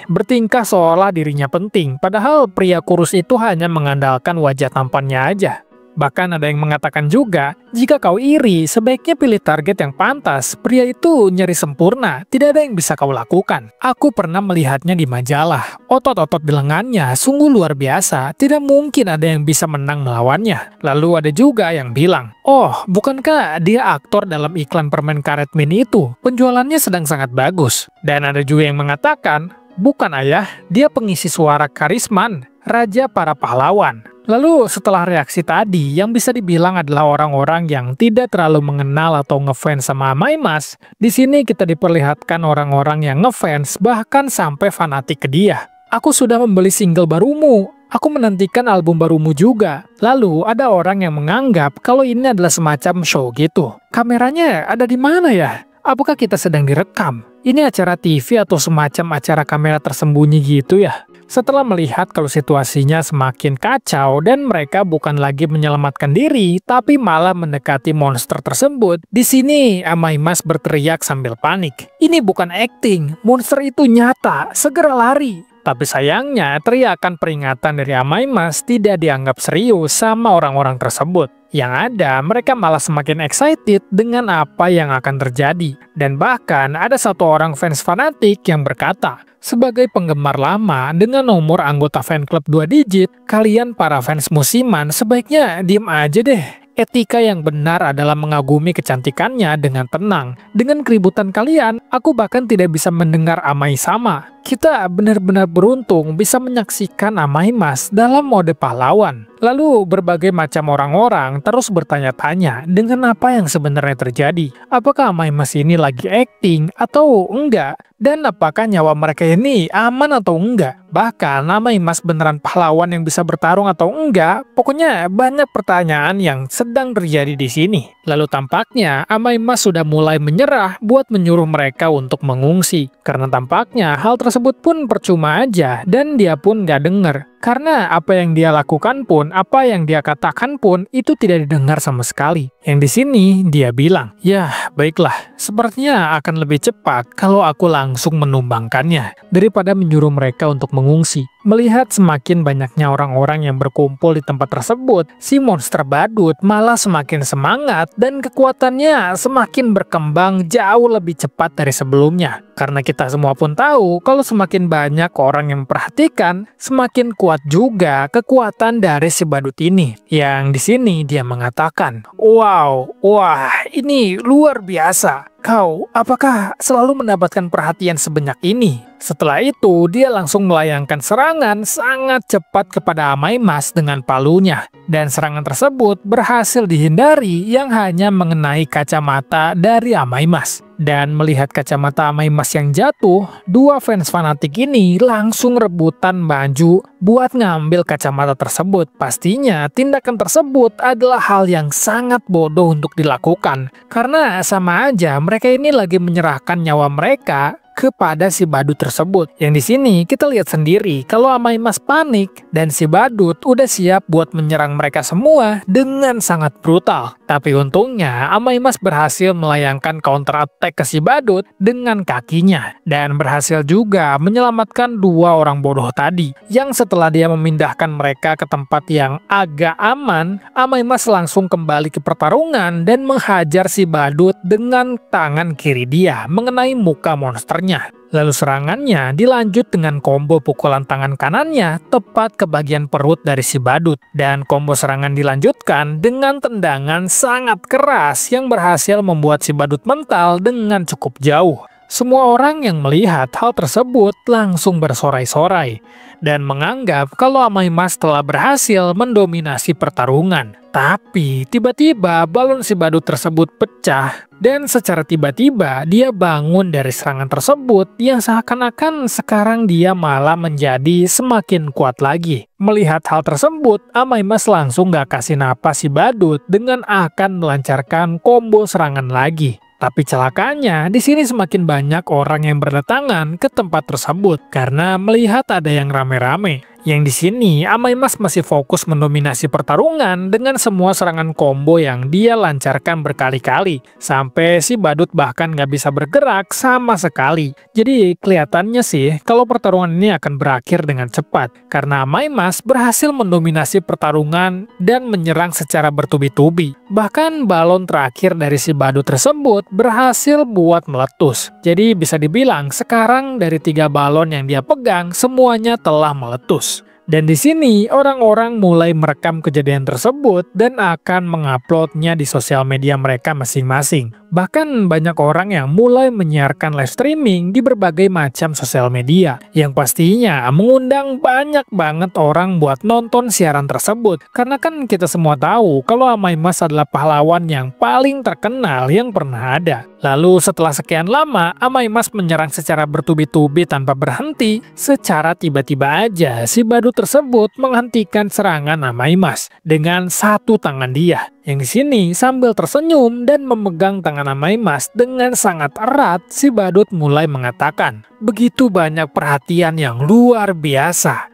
Bertingkah seolah dirinya penting, padahal pria kurus itu hanya mengandalkan wajah tampannya aja. Bahkan ada yang mengatakan juga, jika kau iri, sebaiknya pilih target yang pantas. Pria itu nyeri sempurna, tidak ada yang bisa kau lakukan. Aku pernah melihatnya di majalah. Otot-otot di lengannya sungguh luar biasa, tidak mungkin ada yang bisa menang melawannya. Lalu ada juga yang bilang, oh, bukankah dia aktor dalam iklan permen karet mini itu? Penjualannya sedang sangat bagus. Dan ada juga yang mengatakan, bukan ayah, dia pengisi suara Karisman, raja para pahlawan. Lalu setelah reaksi tadi yang bisa dibilang adalah orang-orang yang tidak terlalu mengenal atau ngefans sama Amaimas, di sini kita diperlihatkan orang-orang yang ngefans bahkan sampai fanatik ke dia. Aku sudah membeli single barumu. Aku menantikan album barumu juga. Lalu ada orang yang menganggap kalau ini adalah semacam show gitu. Kameranya ada di mana ya? Apakah kita sedang direkam? Ini acara TV atau semacam acara kamera tersembunyi gitu ya? Setelah melihat kalau situasinya semakin kacau dan mereka bukan lagi menyelamatkan diri, tapi malah mendekati monster tersebut, di sini Amaimas berteriak sambil panik. Ini bukan acting, monster itu nyata, segera lari. Tapi sayangnya, teriakan peringatan dari Amaimas tidak dianggap serius sama orang-orang tersebut. Yang ada, mereka malah semakin excited dengan apa yang akan terjadi. Dan bahkan ada satu orang fans fanatik yang berkata, sebagai penggemar lama dengan nomor anggota fan club 2 digit, kalian para fans musiman sebaiknya diem aja deh. Etika yang benar adalah mengagumi kecantikannya dengan tenang. Dengan keributan kalian, aku bahkan tidak bisa mendengar Amai sama. kita benar-benar beruntung bisa menyaksikan Amaimas dalam mode pahlawan. Lalu berbagai macam orang-orang terus bertanya-tanya dengan apa yang sebenarnya terjadi. Apakah Amaimas ini lagi acting atau enggak? Dan apakah nyawa mereka ini aman atau enggak? Bahkan Amaimas beneran pahlawan yang bisa bertarung atau enggak? Pokoknya banyak pertanyaan yang sedang terjadi di sini. Lalu tampaknya Amaimas sudah mulai menyerah buat menyuruh mereka untuk mengungsi. Karena tampaknya hal tersebut pun percuma aja dan dia pun gak denger. Karena apa yang dia lakukan pun, apa yang dia katakan pun, itu tidak didengar sama sekali. Yang di sini dia bilang, ya baiklah, sepertinya akan lebih cepat kalau aku langsung menumbangkannya, daripada menyuruh mereka untuk mengungsi. Melihat semakin banyaknya orang-orang yang berkumpul di tempat tersebut, si monster badut malah semakin semangat dan kekuatannya semakin berkembang jauh lebih cepat dari sebelumnya. Karena kita semua pun tahu kalau semakin banyak orang yang memperhatikan, semakin kuat juga kekuatan dari si badut ini. Yang di sini dia mengatakan, "Wow, wah, ini luar biasa. Kau, apakah selalu mendapatkan perhatian sebanyak ini?" Setelah itu, dia langsung melayangkan serangan sangat cepat kepada Amaimas dengan palunya. Dan serangan tersebut berhasil dihindari yang hanya mengenai kacamata dari Amaimas. Dan melihat kacamata Amaimas yang jatuh, dua fans fanatik ini langsung rebutan maju buat ngambil kacamata tersebut. Pastinya tindakan tersebut adalah hal yang sangat bodoh untuk dilakukan. Karena sama aja mereka ini lagi menyerahkan nyawa mereka kepada si badut tersebut. Yang di sini kita lihat sendiri kalau Amaimas panik dan si badut udah siap buat menyerang mereka semua dengan sangat brutal. Tapi untungnya Amaimas berhasil melayangkan counter attack ke si badut dengan kakinya dan berhasil juga menyelamatkan dua orang bodoh tadi. Yang setelah dia memindahkan mereka ke tempat yang agak aman, Amaimas langsung kembali ke pertarungan dan menghajar si badut dengan tangan kiri dia mengenai muka monsternya. Lalu serangannya dilanjut dengan combo pukulan tangan kanannya tepat ke bagian perut dari si badut. Dan combo serangan dilanjutkan dengan tendangan sangat keras yang berhasil membuat si badut mental dengan cukup jauh. Semua orang yang melihat hal tersebut langsung bersorai-sorai dan menganggap kalau Amaimas telah berhasil mendominasi pertarungan. Tapi tiba-tiba balon si badut tersebut pecah dan secara tiba-tiba dia bangun dari serangan tersebut yang seakan-akan sekarang dia malah menjadi semakin kuat lagi. Melihat hal tersebut, Amaimas langsung gak kasih napas si badut dengan akan melancarkan combo serangan lagi. Tapi celakanya, di sini semakin banyak orang yang berdatangan ke tempat tersebut karena melihat ada yang rame-rame. Yang di sini, Amaimas masih fokus mendominasi pertarungan dengan semua serangan combo yang dia lancarkan berkali-kali. Sampai si badut bahkan nggak bisa bergerak sama sekali. Jadi kelihatannya sih kalau pertarungan ini akan berakhir dengan cepat. Karena Amaimas berhasil mendominasi pertarungan dan menyerang secara bertubi-tubi. Bahkan balon terakhir dari si badut tersebut berhasil buat meletus. Jadi bisa dibilang sekarang dari 3 balon yang dia pegang semuanya telah meletus. Dan di sini orang-orang mulai merekam kejadian tersebut dan akan menguploadnya di sosial media mereka masing-masing. Bahkan banyak orang yang mulai menyiarkan live streaming di berbagai macam sosial media yang pastinya mengundang banyak banget orang buat nonton siaran tersebut. Karena kan kita semua tahu kalau Amaimas adalah pahlawan yang paling terkenal yang pernah ada. Lalu setelah sekian lama Amaimas menyerang secara bertubi-tubi tanpa berhenti. Secara tiba-tiba aja si badut tersebut menghentikan serangan Amaimas dengan satu tangan dia. Yang di sini sambil tersenyum dan memegang tangan Amaimas dengan sangat erat, si badut mulai mengatakan, "Begitu banyak perhatian yang luar biasa.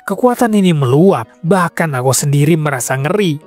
Kekuatan ini meluap, bahkan aku sendiri merasa ngeri.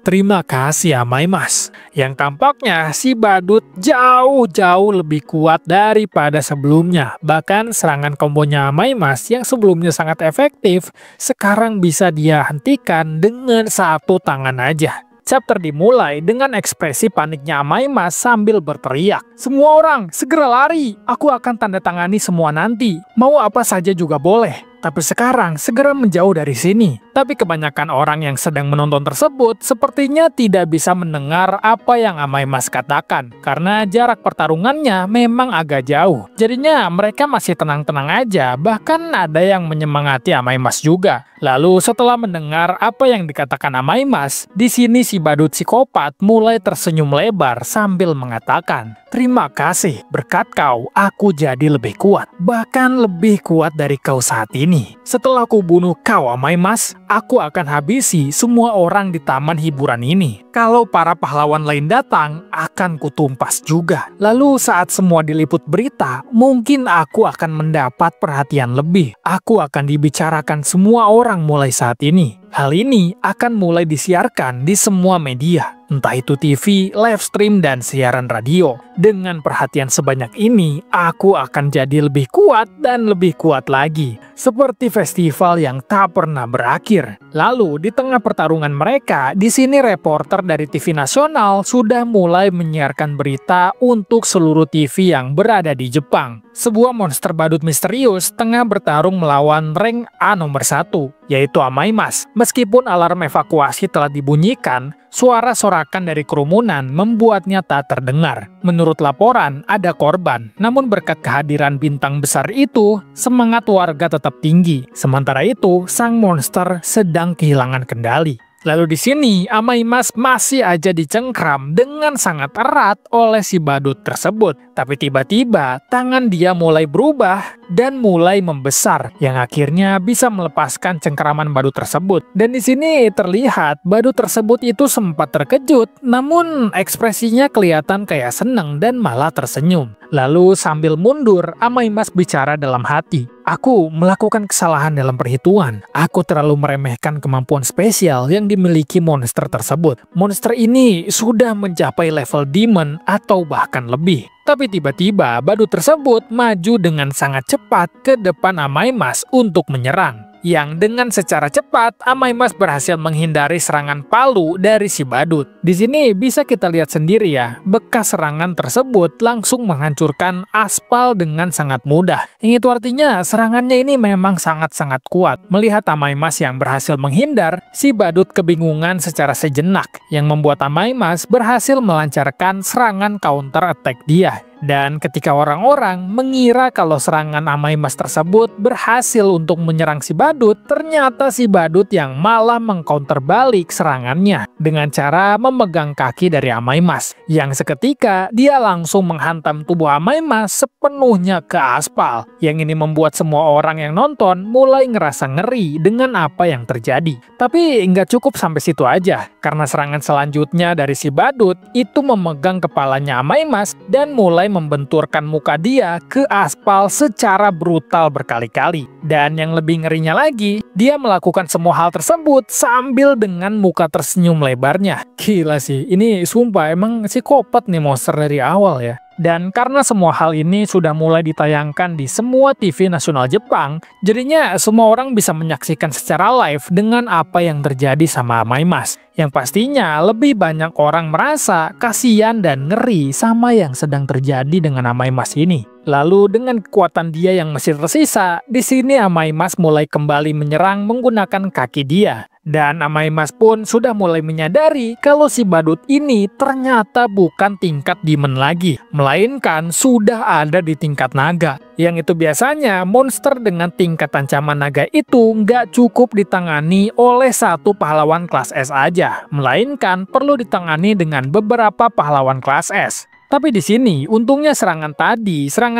Terima kasih Amaimas." Yang tampaknya si badut jauh-jauh lebih kuat daripada sebelumnya. Bahkan serangan kombonya Amaimas yang sebelumnya sangat efektif, sekarang bisa dia hentikan dengan satu tangan aja. Chapter dimulai dengan ekspresi paniknya Amaimas sambil berteriak, "Semua orang, segera lari! Aku akan tanda tangani semua nanti. Mau apa saja juga boleh." tapi sekarang segera menjauh dari sini. Tapi kebanyakan orang yang sedang menonton tersebut sepertinya tidak bisa mendengar apa yang Amaimas katakan, karena jarak pertarungannya memang agak jauh. Jadinya mereka masih tenang-tenang aja, bahkan ada yang menyemangati Amaimas juga. Lalu setelah mendengar apa yang dikatakan Amaimas, di sini si badut psikopat mulai tersenyum lebar sambil mengatakan, "Terima kasih, berkat kau, aku jadi lebih kuat. Bahkan lebih kuat dari kau saat ini. Setelah aku bunuh kau, Amaimas, aku akan habisi semua orang di taman hiburan ini. Kalau para pahlawan lain datang, akan kutumpas juga. Lalu saat semua diliput berita, mungkin aku akan mendapat perhatian lebih. Aku akan dibicarakan semua orang mulai saat ini. Hal ini akan mulai disiarkan di semua media, entah itu TV, live stream, dan siaran radio. Dengan perhatian sebanyak ini, aku akan jadi lebih kuat dan lebih kuat lagi. Seperti festival yang tak pernah berakhir." Lalu, di tengah pertarungan mereka, di sini reporter dari TV nasional sudah mulai menyiarkan berita untuk seluruh TV yang berada di Jepang. Sebuah monster badut misterius tengah bertarung melawan rank A nomor 1, yaitu Amaimas. Meskipun alarm evakuasi telah dibunyikan, suara sorakan dari kerumunan membuatnya tak terdengar. Menurut laporan, ada korban. Namun berkat kehadiran bintang besar itu, semangat warga tetap tinggi. Sementara itu, sang monster sedang kehilangan kendali. Lalu di sini, Amaimas masih aja dicengkram dengan sangat erat oleh si badut tersebut. Tapi tiba-tiba, tangan dia mulai berubah dan mulai membesar, yang akhirnya bisa melepaskan cengkraman badut tersebut. Dan di sini terlihat badut tersebut itu sempat terkejut, namun ekspresinya kelihatan kayak seneng dan malah tersenyum. Lalu sambil mundur, Amaimas bicara dalam hati, "Aku melakukan kesalahan dalam perhitungan. Aku terlalu meremehkan kemampuan spesial yang dimiliki monster tersebut. Monster ini sudah mencapai level demon atau bahkan lebih." Tapi tiba-tiba badut tersebut maju dengan sangat cepat ke depan Amaimas untuk menyerang. Yang dengan secara cepat, Amaimas berhasil menghindari serangan palu dari si badut. Di sini bisa kita lihat sendiri ya, bekas serangan tersebut langsung menghancurkan aspal dengan sangat mudah. Yang itu artinya serangannya ini memang sangat-sangat kuat. Melihat Amaimas yang berhasil menghindar, si badut kebingungan secara sejenak, yang membuat Amaimas berhasil melancarkan serangan counter attack dia. Dan ketika orang-orang mengira kalau serangan Amaimas tersebut berhasil untuk menyerang si badut, ternyata si badut yang malah mengcounter balik serangannya dengan cara memegang kaki dari Amaimas, yang seketika dia langsung menghantam tubuh Amaimas sepenuhnya ke aspal. Yang ini membuat semua orang yang nonton mulai ngerasa ngeri dengan apa yang terjadi. Tapi nggak cukup sampai situ aja, karena serangan selanjutnya dari si badut itu memegang kepalanya Amaimas dan mulai membenturkan muka dia ke aspal secara brutal berkali-kali. Dan yang lebih ngerinya lagi, dia melakukan semua hal tersebut sambil dengan muka tersenyum lebarnya. Gila sih, ini sumpah emang psikopat nih monster dari awal ya. Dan karena semua hal ini sudah mulai ditayangkan di semua TV nasional Jepang, jadinya semua orang bisa menyaksikan secara live dengan apa yang terjadi sama Amaimas. Yang pastinya lebih banyak orang merasa kasihan dan ngeri sama yang sedang terjadi dengan Amaimas ini. Lalu dengan kekuatan dia yang masih tersisa, di sini Amaimas mulai kembali menyerang menggunakan kaki dia. Dan Amaimas pun sudah mulai menyadari kalau si badut ini ternyata bukan tingkat demon lagi, melainkan sudah ada di tingkat naga. Yang itu biasanya monster dengan tingkat ancaman naga itu nggak cukup ditangani oleh satu pahlawan kelas S aja, melainkan perlu ditangani dengan beberapa pahlawan kelas S. Tapi di sini, untungnya serangan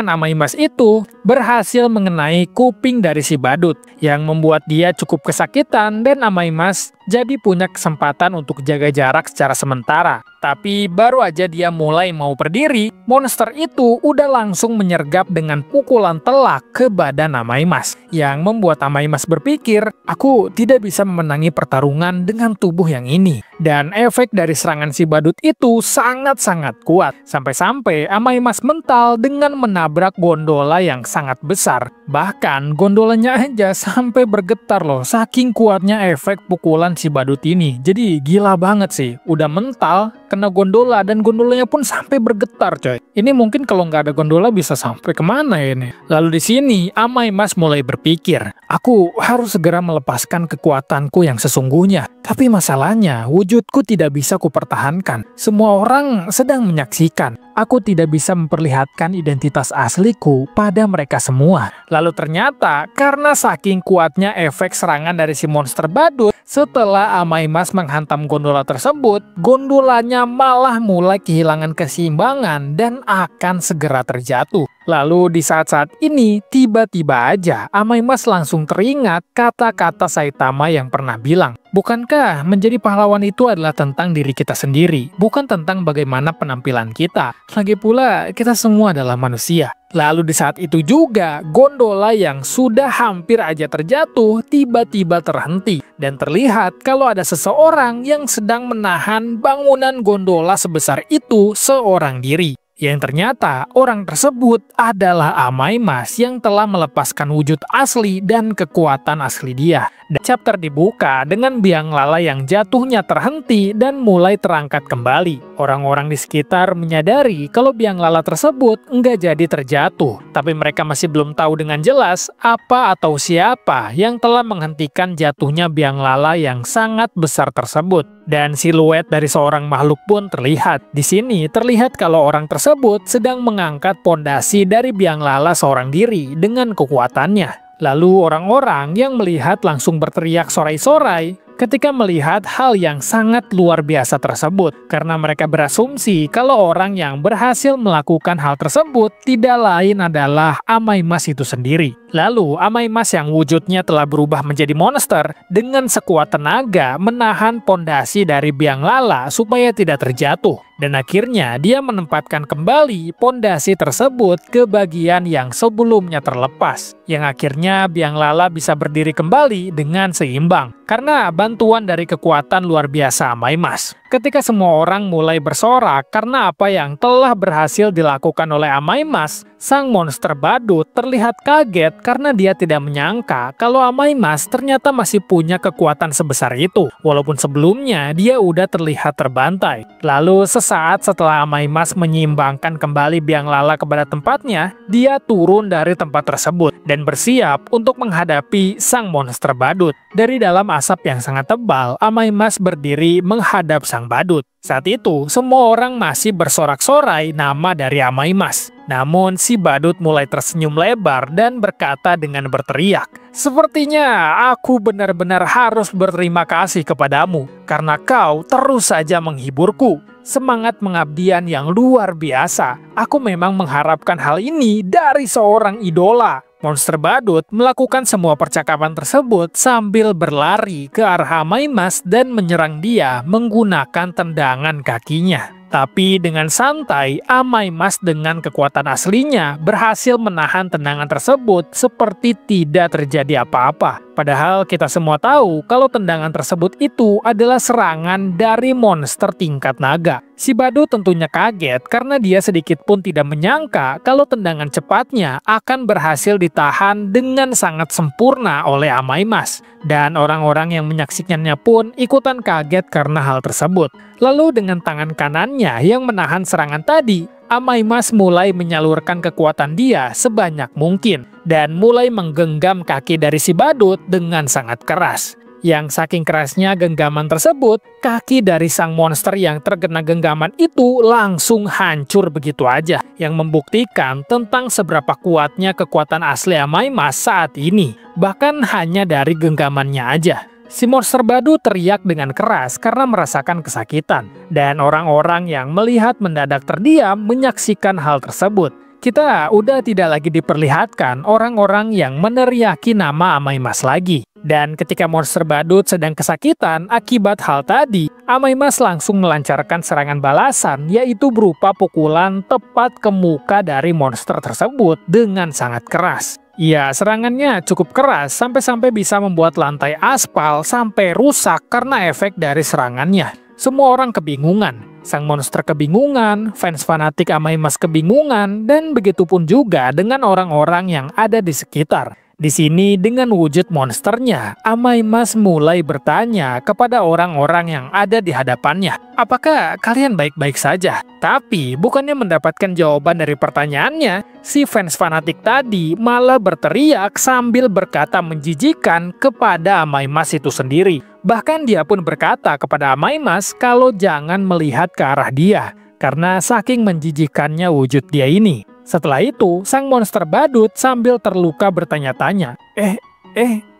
Amaimas itu berhasil mengenai kuping dari si badut, yang membuat dia cukup kesakitan dan Amaimas jadi punya kesempatan untuk jaga jarak secara sementara. Tapi baru aja dia mulai mau berdiri, monster itu udah langsung menyergap dengan pukulan telak ke badan Amaimas, yang membuat Amaimas berpikir, aku tidak bisa memenangi pertarungan dengan tubuh yang ini. Dan efek dari serangan si badut itu sangat-sangat kuat, sampai-sampai Amaimas mental dengan menabrak gondola yang sangat besar. Bahkan gondolanya aja sampai bergetar loh, saking kuatnya efek pukulan si badut ini. Jadi gila banget sih, udah mental, kena gondola dan gondolanya pun sampai bergetar coy. Ini mungkin kalau nggak ada gondola bisa sampai kemana ya ini. Lalu di sini Amaimas mulai berpikir, aku harus segera melepaskan kekuatanku yang sesungguhnya. Tapi masalahnya wujudku tidak bisa kupertahankan. Semua orang sedang menyaksikan. Aku tidak bisa memperlihatkan identitas asliku pada mereka semua. Lalu ternyata karena saking kuatnya efek serangan dari si monster badut, setelah Amaimas menghantam gondola tersebut, gondolanya malah mulai kehilangan keseimbangan dan akan segera terjatuh. Lalu di saat-saat ini, tiba-tiba aja Amaimas langsung teringat kata-kata Saitama yang pernah bilang, bukankah menjadi pahlawan itu adalah tentang diri kita sendiri, bukan tentang bagaimana penampilan kita. Lagi pula, kita semua adalah manusia. Lalu di saat itu juga, gondola yang sudah hampir aja terjatuh tiba-tiba terhenti. Dan terlihat kalau ada seseorang yang sedang menahan bangunan gondola sebesar itu seorang diri. Yang ternyata orang tersebut adalah Amaimas yang telah melepaskan wujud asli dan kekuatan asli dia. Dan chapter dibuka dengan biang lala yang jatuhnya terhenti dan mulai terangkat kembali. Orang-orang di sekitar menyadari kalau biang lala tersebut nggak jadi terjatuh. Tapi mereka masih belum tahu dengan jelas apa atau siapa yang telah menghentikan jatuhnya biang lala yang sangat besar tersebut. Dan siluet dari seorang makhluk pun terlihat. Di sini terlihat kalau orang tersebut sedang mengangkat pondasi dari biang lala seorang diri dengan kekuatannya. Lalu orang-orang yang melihat langsung berteriak sorai-sorai ketika melihat hal yang sangat luar biasa tersebut. Karena mereka berasumsi kalau orang yang berhasil melakukan hal tersebut tidak lain adalah Amaimas itu sendiri. Lalu Amaimas yang wujudnya telah berubah menjadi monster dengan sekuat tenaga menahan pondasi dari biang lala supaya tidak terjatuh. Dan akhirnya dia menempatkan kembali pondasi tersebut ke bagian yang sebelumnya terlepas. Yang akhirnya biang lala bisa berdiri kembali dengan seimbang. Karena bantuan dari kekuatan luar biasa Amaimas. Ketika semua orang mulai bersorak karena apa yang telah berhasil dilakukan oleh Amaimas, sang monster badut terlihat kaget karena dia tidak menyangka kalau Amaimas ternyata masih punya kekuatan sebesar itu. Walaupun sebelumnya dia udah terlihat terbantai. Lalu sesaat setelah Amaimas menyeimbangkan kembali biang lala kepada tempatnya, dia turun dari tempat tersebut dan bersiap untuk menghadapi sang monster badut. Dari dalam asap yang sangat tebal, Amaimas berdiri menghadap sang badut. Saat itu, semua orang masih bersorak-sorai nama dari Amaimas. Namun, si badut mulai tersenyum lebar dan berkata dengan berteriak, "Sepertinya aku benar-benar harus berterima kasih kepadamu, karena kau terus saja menghiburku. Semangat pengabdian yang luar biasa. Aku memang mengharapkan hal ini dari seorang idola." Monster badut melakukan semua percakapan tersebut sambil berlari ke arah Amaimas dan menyerang dia menggunakan tendangan kakinya. Tapi dengan santai, Amaimas dengan kekuatan aslinya berhasil menahan tendangan tersebut seperti tidak terjadi apa-apa. Padahal kita semua tahu kalau tendangan tersebut itu adalah serangan dari monster tingkat naga. Si badut tentunya kaget karena dia sedikit pun tidak menyangka kalau tendangan cepatnya akan berhasil ditahan dengan sangat sempurna oleh Amaimas. Dan orang-orang yang menyaksikannya pun ikutan kaget karena hal tersebut. Lalu dengan tangan kanannya yang menahan serangan tadi, Amaimas mulai menyalurkan kekuatan dia sebanyak mungkin dan mulai menggenggam kaki dari si badut dengan sangat keras. Yang saking kerasnya genggaman tersebut, kaki dari sang monster yang terkena genggaman itu langsung hancur begitu aja. Yang membuktikan tentang seberapa kuatnya kekuatan asli Amaimas saat ini. Bahkan hanya dari genggamannya aja. Si monster badut teriak dengan keras karena merasakan kesakitan. Dan orang-orang yang melihat mendadak terdiam menyaksikan hal tersebut. Kita udah tidak lagi diperlihatkan orang-orang yang meneriaki nama Amaimas lagi. Dan ketika monster badut sedang kesakitan akibat hal tadi, Amaimas langsung melancarkan serangan balasan, yaitu berupa pukulan tepat ke muka dari monster tersebut dengan sangat keras. Ya, serangannya cukup keras sampai-sampai bisa membuat lantai aspal sampai rusak karena efek dari serangannya. Semua orang kebingungan, sang monster kebingungan, fans fanatik Amaimas kebingungan, dan begitupun juga dengan orang-orang yang ada di sekitar. Di sini dengan wujud monsternya, Amaimas mulai bertanya kepada orang-orang yang ada di hadapannya, apakah kalian baik-baik saja? Tapi bukannya mendapatkan jawaban dari pertanyaannya, si fans fanatik tadi malah berteriak sambil berkata menjijikan kepada Amaimas itu sendiri. Bahkan dia pun berkata kepada Amaimas kalau jangan melihat ke arah dia, karena saking menjijikannya wujud dia ini. Setelah itu, sang monster badut sambil terluka bertanya-tanya,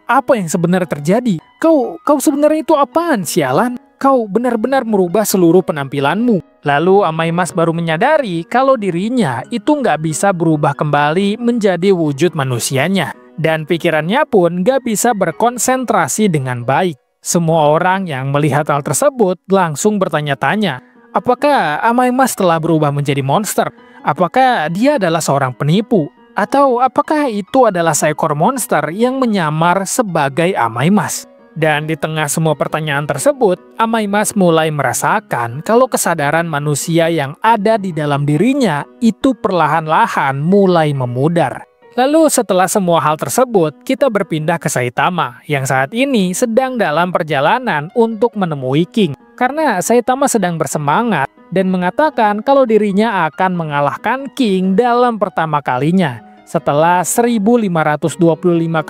apa yang sebenarnya terjadi? Kau sebenarnya itu apaan, sialan? Kau benar-benar merubah seluruh penampilanmu. Lalu Amaimas baru menyadari kalau dirinya itu nggak bisa berubah kembali menjadi wujud manusianya. Dan pikirannya pun nggak bisa berkonsentrasi dengan baik. Semua orang yang melihat hal tersebut langsung bertanya-tanya, apakah Amaimas telah berubah menjadi monster? Apakah dia adalah seorang penipu? Atau apakah itu adalah seekor monster yang menyamar sebagai Amaimas? Dan di tengah semua pertanyaan tersebut, Amaimas mulai merasakan kalau kesadaran manusia yang ada di dalam dirinya itu perlahan-lahan mulai memudar. Lalu setelah semua hal tersebut, kita berpindah ke Saitama yang saat ini sedang dalam perjalanan untuk menemui King. Karena Saitama sedang bersemangat dan mengatakan kalau dirinya akan mengalahkan King dalam pertama kalinya setelah 1525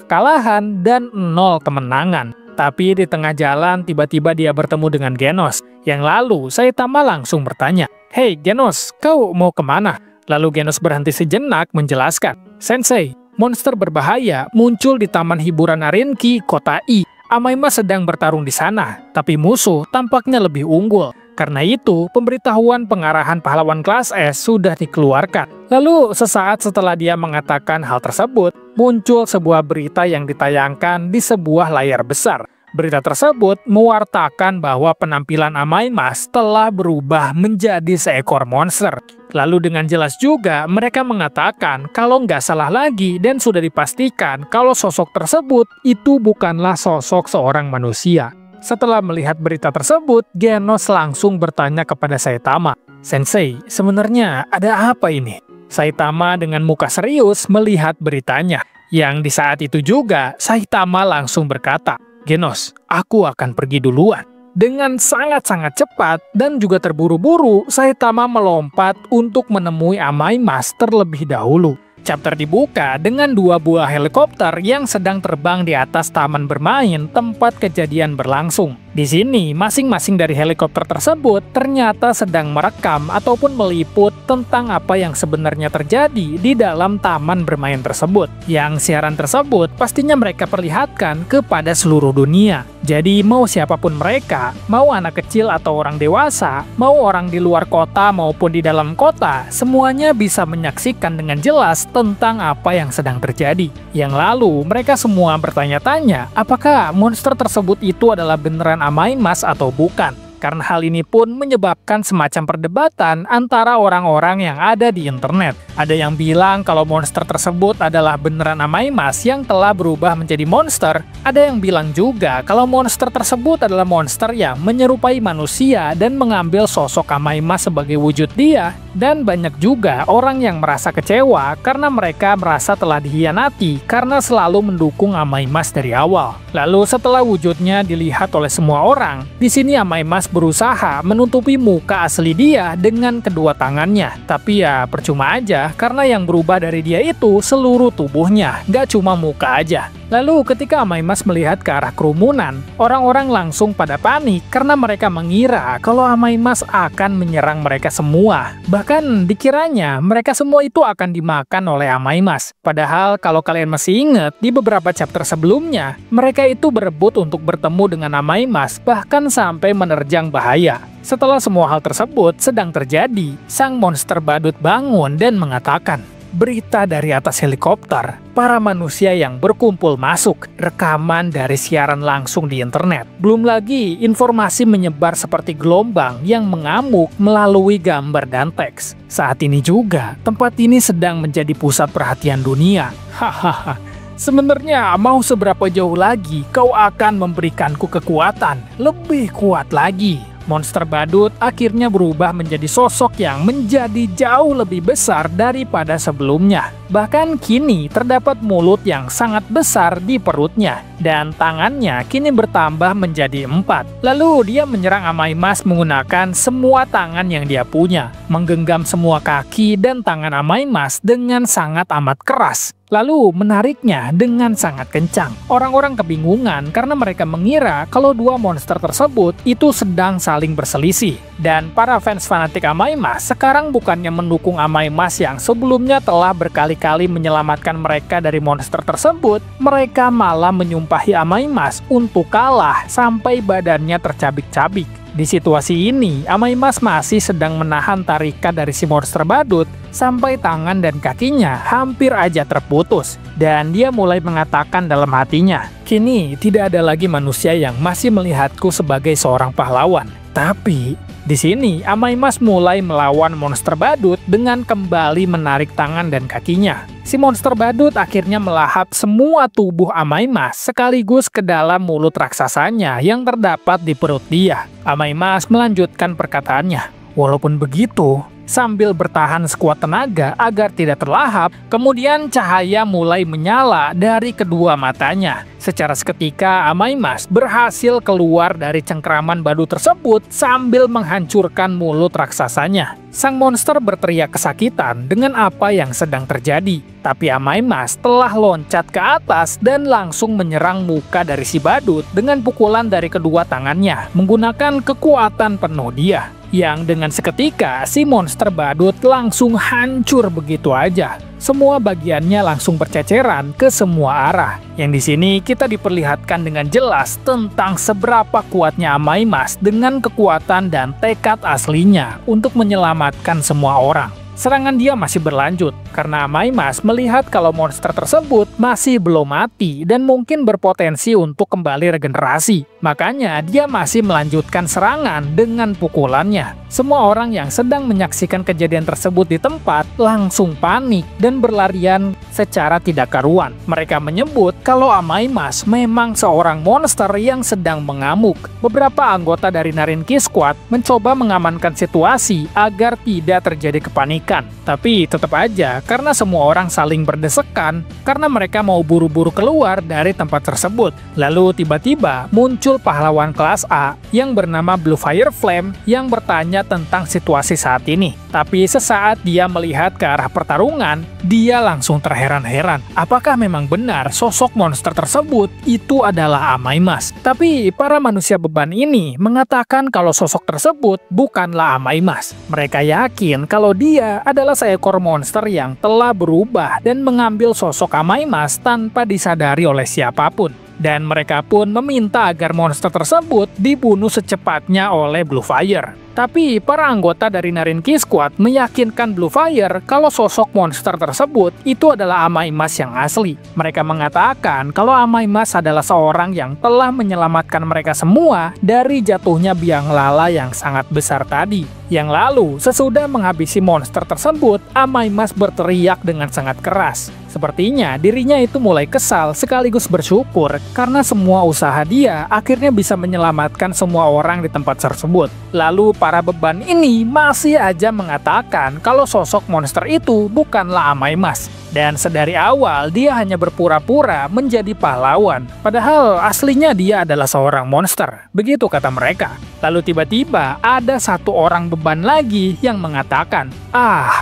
kekalahan dan 0 kemenangan. Tapi di tengah jalan tiba-tiba dia bertemu dengan Genos. Yang lalu Saitama langsung bertanya, "Hei Genos, kau mau kemana?" Lalu Genos berhenti sejenak menjelaskan, "Sensei, monster berbahaya muncul di Taman Hiburan Arenki, Kota I. Amaimas sedang bertarung di sana, tapi musuh tampaknya lebih unggul. Karena itu, pemberitahuan pengarahan pahlawan kelas S sudah dikeluarkan." Lalu, sesaat setelah dia mengatakan hal tersebut, muncul sebuah berita yang ditayangkan di sebuah layar besar. Berita tersebut mewartakan bahwa penampilan Amaimas telah berubah menjadi seekor monster. Lalu dengan jelas juga mereka mengatakan kalau nggak salah lagi dan sudah dipastikan kalau sosok tersebut itu bukanlah sosok seorang manusia. Setelah melihat berita tersebut, Genos langsung bertanya kepada Saitama, "Sensei, sebenarnya ada apa ini?" Saitama dengan muka serius melihat beritanya. Yang di saat itu juga, Saitama langsung berkata, "Genos, aku akan pergi duluan." Dengan sangat-sangat cepat dan juga terburu-buru, Saitama melompat untuk menemui Amaimas terlebih dahulu. Chapter dibuka dengan 2 buah helikopter yang sedang terbang di atas taman bermain tempat kejadian berlangsung. Di sini, masing-masing dari helikopter tersebut ternyata sedang merekam ataupun meliput tentang apa yang sebenarnya terjadi di dalam taman bermain tersebut. Yang siaran tersebut pastinya mereka perlihatkan kepada seluruh dunia. Jadi mau siapapun mereka, mau anak kecil atau orang dewasa, mau orang di luar kota maupun di dalam kota, semuanya bisa menyaksikan dengan jelas tentang apa yang sedang terjadi. Yang lalu, mereka semua bertanya-tanya apakah monster tersebut itu adalah beneran Amaimas atau bukan. Karena hal ini pun menyebabkan semacam perdebatan antara orang-orang yang ada di internet. Ada yang bilang kalau monster tersebut adalah beneran Amaimas yang telah berubah menjadi monster. Ada yang bilang juga kalau monster tersebut adalah monster yang menyerupai manusia dan mengambil sosok Amaimas sebagai wujud dia. Dan banyak juga orang yang merasa kecewa karena mereka merasa telah dikhianati karena selalu mendukung Amaimas dari awal. Lalu setelah wujudnya dilihat oleh semua orang, di sini Amaimas berusaha menutupi muka asli dia dengan kedua tangannya. Tapi ya percuma aja karena yang berubah dari dia itu seluruh tubuhnya, gak cuma muka aja. Lalu ketika Amaimas melihat ke arah kerumunan, orang-orang langsung pada panik karena mereka mengira kalau Amaimas akan menyerang mereka semua. Bahkan dikiranya mereka semua itu akan dimakan oleh Amaimas. Padahal kalau kalian masih ingat, di beberapa chapter sebelumnya, mereka itu berebut untuk bertemu dengan Amaimas bahkan sampai menerjang bahaya. Setelah semua hal tersebut sedang terjadi, sang monster badut bangun dan mengatakan, "Berita dari atas helikopter, para manusia yang berkumpul masuk, rekaman dari siaran langsung di internet. Belum lagi informasi menyebar seperti gelombang yang mengamuk melalui gambar dan teks. Saat ini juga, tempat ini sedang menjadi pusat perhatian dunia. Hahaha. Sebenarnya mau seberapa jauh lagi kau akan memberikanku kekuatan lebih kuat lagi? monster badut akhirnya berubah menjadi sosok yang menjadi jauh lebih besar daripada sebelumnya. Bahkan kini terdapat mulut yang sangat besar di perutnya, dan tangannya kini bertambah menjadi 4. Lalu dia menyerang Amaimas menggunakan semua tangan yang dia punya, menggenggam semua kaki dan tangan Amaimas dengan sangat amat keras. Lalu menariknya dengan sangat kencang. Orang-orang kebingungan karena mereka mengira kalau dua monster tersebut itu sedang saling berselisih. Dan para fans fanatik Amaimas sekarang bukannya mendukung Amaimas yang sebelumnya telah berkali-kali menyelamatkan mereka dari monster tersebut, mereka malah menyumpahi Amaimas untuk kalah sampai badannya tercabik-cabik. Di situasi ini, Amaimas masih sedang menahan tarikan dari si monster badut sampai tangan dan kakinya hampir aja terputus. Dan dia mulai mengatakan dalam hatinya, "Kini tidak ada lagi manusia yang masih melihatku sebagai seorang pahlawan." Tapi di sini Amaimas mulai melawan monster badut dengan kembali menarik tangan dan kakinya. Si monster badut akhirnya melahap semua tubuh Amaimas sekaligus ke dalam mulut raksasanya yang terdapat di perut dia. Amaimas melanjutkan perkataannya. Walaupun begitu, sambil bertahan sekuat tenaga agar tidak terlahap, kemudian cahaya mulai menyala dari kedua matanya. Secara seketika, Amaimas berhasil keluar dari cengkraman badut tersebut sambil menghancurkan mulut raksasanya. Sang monster berteriak kesakitan dengan apa yang sedang terjadi. Tapi Amaimas telah loncat ke atas dan langsung menyerang muka dari si badut dengan pukulan dari kedua tangannya, menggunakan kekuatan penuh dia. Yang dengan seketika, si monster badut langsung hancur begitu aja. Semua bagiannya langsung berceceran ke semua arah. Yang di sini kita diperlihatkan dengan jelas tentang seberapa kuatnya Amaimas dengan kekuatan dan tekad aslinya untuk menyelamatkan semua orang. Serangan dia masih berlanjut, karena Amaimas melihat kalau monster tersebut masih belum mati dan mungkin berpotensi untuk kembali regenerasi. Makanya dia masih melanjutkan serangan dengan pukulannya. Semua orang yang sedang menyaksikan kejadian tersebut di tempat langsung panik dan berlarian secara tidak karuan. Mereka menyebut kalau Amaimas memang seorang monster yang sedang mengamuk. Beberapa anggota dari Narinki Squad mencoba mengamankan situasi agar tidak terjadi kepanikan. Tapi tetap aja, karena semua orang saling berdesakan, karena mereka mau buru-buru keluar dari tempat tersebut. Lalu tiba-tiba muncul pahlawan kelas A yang bernama Blue Fire Flame yang bertanya tentang situasi saat ini. Tapi sesaat dia melihat ke arah pertarungan, dia langsung terheran-heran. Apakah memang benar sosok monster tersebut itu adalah Amaimas? Tapi para manusia beban ini mengatakan kalau sosok tersebut bukanlah Amaimas. Mereka yakin kalau dia adalah seekor monster yang telah berubah dan mengambil sosok Amaimas tanpa disadari oleh siapapun. Dan mereka pun meminta agar monster tersebut dibunuh secepatnya oleh Blue Fire. Tapi para anggota dari Narinki Squad meyakinkan Blue Fire kalau sosok monster tersebut itu adalah Amaimas yang asli. Mereka mengatakan kalau Amaimas adalah seorang yang telah menyelamatkan mereka semua dari jatuhnya biang lala yang sangat besar tadi. Yang lalu, sesudah menghabisi monster tersebut, Amaimas berteriak dengan sangat keras. Sepertinya dirinya itu mulai kesal sekaligus bersyukur karena semua usaha dia akhirnya bisa menyelamatkan semua orang di tempat tersebut. Lalu para beban ini masih aja mengatakan kalau sosok monster itu bukanlah Amaimas. Dan sedari awal dia hanya berpura-pura menjadi pahlawan, padahal aslinya dia adalah seorang monster. Begitu kata mereka. Lalu tiba-tiba ada satu orang beban lagi yang mengatakan,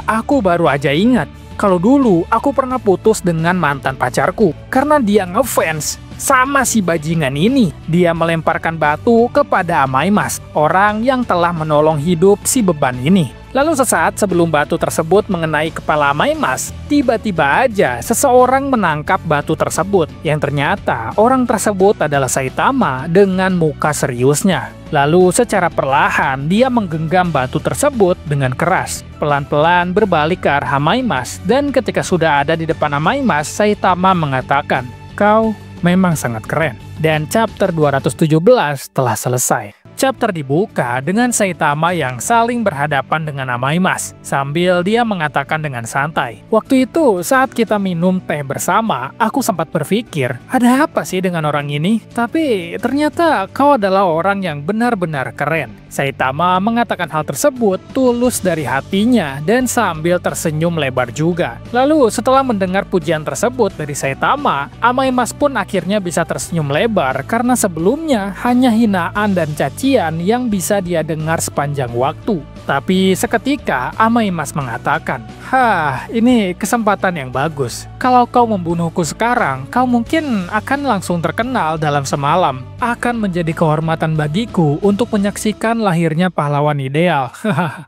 aku baru aja ingat. Kalau dulu aku pernah putus dengan mantan pacarku karena dia ngefans sama si bajingan ini. Dia melemparkan batu kepada Amaimas, orang yang telah menolong hidup si beban ini. Lalu sesaat sebelum batu tersebut mengenai kepala Amaimas, tiba-tiba aja seseorang menangkap batu tersebut. Yang ternyata orang tersebut adalah Saitama dengan muka seriusnya. Lalu secara perlahan dia menggenggam batu tersebut dengan keras. Pelan-pelan berbalik ke arah Amaimas, dan ketika sudah ada di depan Amaimas, Saitama mengatakan, "Kau memang sangat keren." Dan chapter 217 telah selesai. Chapter dibuka dengan Saitama yang saling berhadapan dengan Amaimas, sambil dia mengatakan dengan santai. Waktu itu, saat kita minum teh bersama, aku sempat berpikir, ada apa sih dengan orang ini? Tapi ternyata kau adalah orang yang benar-benar keren. Saitama mengatakan hal tersebut tulus dari hatinya dan sambil tersenyum lebar juga. Lalu setelah mendengar pujian tersebut dari Saitama, Amaimas pun akhirnya bisa tersenyum lebar karena sebelumnya hanya hinaan dan cacian yang bisa dia dengar sepanjang waktu. Tapi seketika Amaimas mengatakan, ini kesempatan yang bagus. Kalau kau membunuhku sekarang, kau mungkin akan langsung terkenal dalam semalam. Akan menjadi kehormatan bagiku untuk menyaksikan lahirnya pahlawan ideal.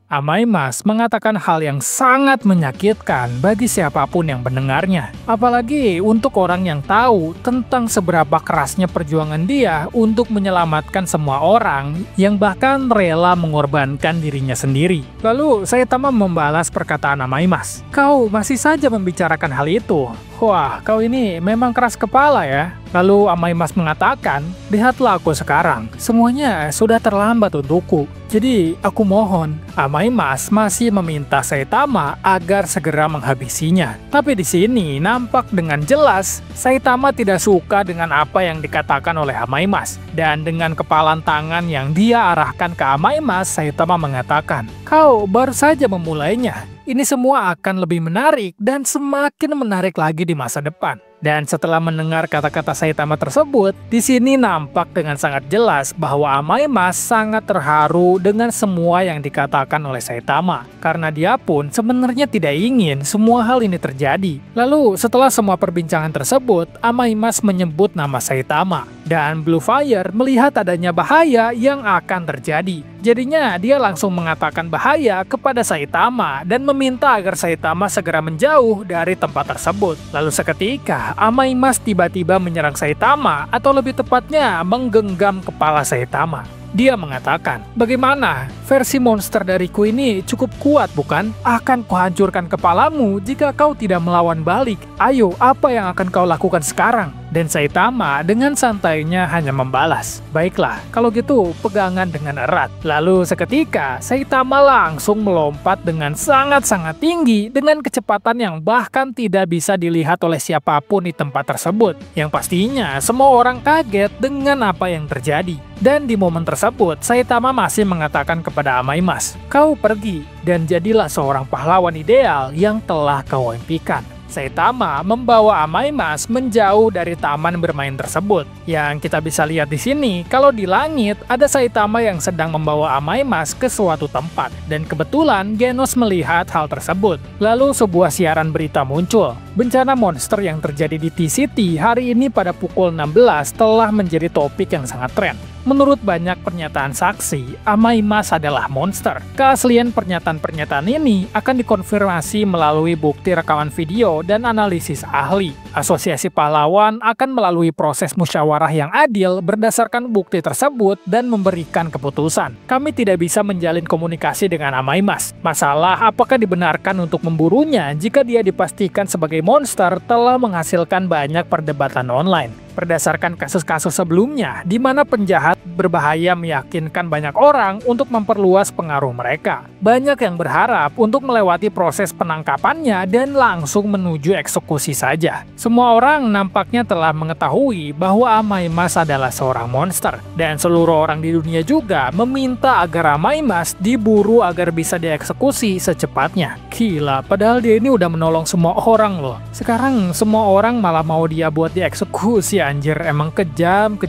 Amaimas mengatakan hal yang sangat menyakitkan bagi siapapun yang mendengarnya. Apalagi untuk orang yang tahu tentang seberapa kerasnya perjuangan dia untuk menyelamatkan semua orang yang bahkan rela mengorbankan dirinya sendiri. Lalu Saitama membalas perkataan Amaimas. Kau masih saja membicarakan hal itu. Wah, kau ini memang keras kepala ya. Lalu Amaimas mengatakan, lihatlah aku sekarang, semuanya sudah terlambat untukku. Jadi aku mohon. Amaimas masih meminta Saitama agar segera menghabisinya. Tapi di sini nampak dengan jelas Saitama tidak suka dengan apa yang dikatakan oleh Amaimas. Dan dengan kepalan tangan yang dia arahkan ke Amaimas, Saitama mengatakan, kau baru saja memulainya. Ini semua akan lebih menarik dan semakin menarik lagi di masa depan. Dan setelah mendengar kata-kata Saitama tersebut, di sini nampak dengan sangat jelas bahwa Amaimas sangat terharu dengan semua yang dikatakan oleh Saitama. Karena dia pun sebenarnya tidak ingin semua hal ini terjadi. Lalu setelah semua perbincangan tersebut, Amaimas menyebut nama Saitama. Dan Blue Fire melihat adanya bahaya yang akan terjadi. Jadinya dia langsung mengatakan bahaya kepada Saitama dan meminta agar Saitama segera menjauh dari tempat tersebut. Lalu seketika Amaimas tiba-tiba menyerang Saitama, atau lebih tepatnya menggenggam kepala Saitama. Dia mengatakan, bagaimana? Versi monster dariku ini cukup kuat bukan? Akan kuhancurkan kepalamu jika kau tidak melawan balik. Ayo, apa yang akan kau lakukan sekarang? Dan Saitama dengan santainya hanya membalas, baiklah, kalau gitu pegangan dengan erat. Lalu seketika, Saitama langsung melompat dengan sangat-sangat tinggi dengan kecepatan yang bahkan tidak bisa dilihat oleh siapapun di tempat tersebut. Yang pastinya, semua orang kaget dengan apa yang terjadi. Dan di momen tersebut, Saitama masih mengatakan kepada Amaimas, kau pergi dan jadilah seorang pahlawan ideal yang telah kau impikan. Saitama membawa Amaimas menjauh dari taman bermain tersebut. Yang kita bisa lihat di sini, kalau di langit ada Saitama yang sedang membawa Amaimas ke suatu tempat. Dan kebetulan Genos melihat hal tersebut. Lalu sebuah siaran berita muncul. Bencana monster yang terjadi di T-City hari ini pada pukul 16 telah menjadi topik yang sangat tren. Menurut banyak pernyataan saksi, Amaimas adalah monster. Keaslian pernyataan-pernyataan ini akan dikonfirmasi melalui bukti rekaman video dan analisis ahli. Asosiasi pahlawan akan melalui proses musyawarah yang adil berdasarkan bukti tersebut dan memberikan keputusan. Kami tidak bisa menjalin komunikasi dengan Amaimas. Masalah apakah dibenarkan untuk memburunya jika dia dipastikan sebagai monster telah menghasilkan banyak perdebatan online. Berdasarkan kasus-kasus sebelumnya, di mana penjahat berbahaya meyakinkan banyak orang untuk memperluas pengaruh mereka. Banyak yang berharap untuk melewati proses penangkapannya dan langsung menuju eksekusi saja. Semua orang nampaknya telah mengetahui bahwa Amaimas adalah seorang monster, dan seluruh orang di dunia juga meminta agar Amaimas diburu agar bisa dieksekusi secepatnya. Gila, padahal dia ini udah menolong semua orang loh. Sekarang semua orang malah mau dia buat dieksekusi. Anjir, emang kejam.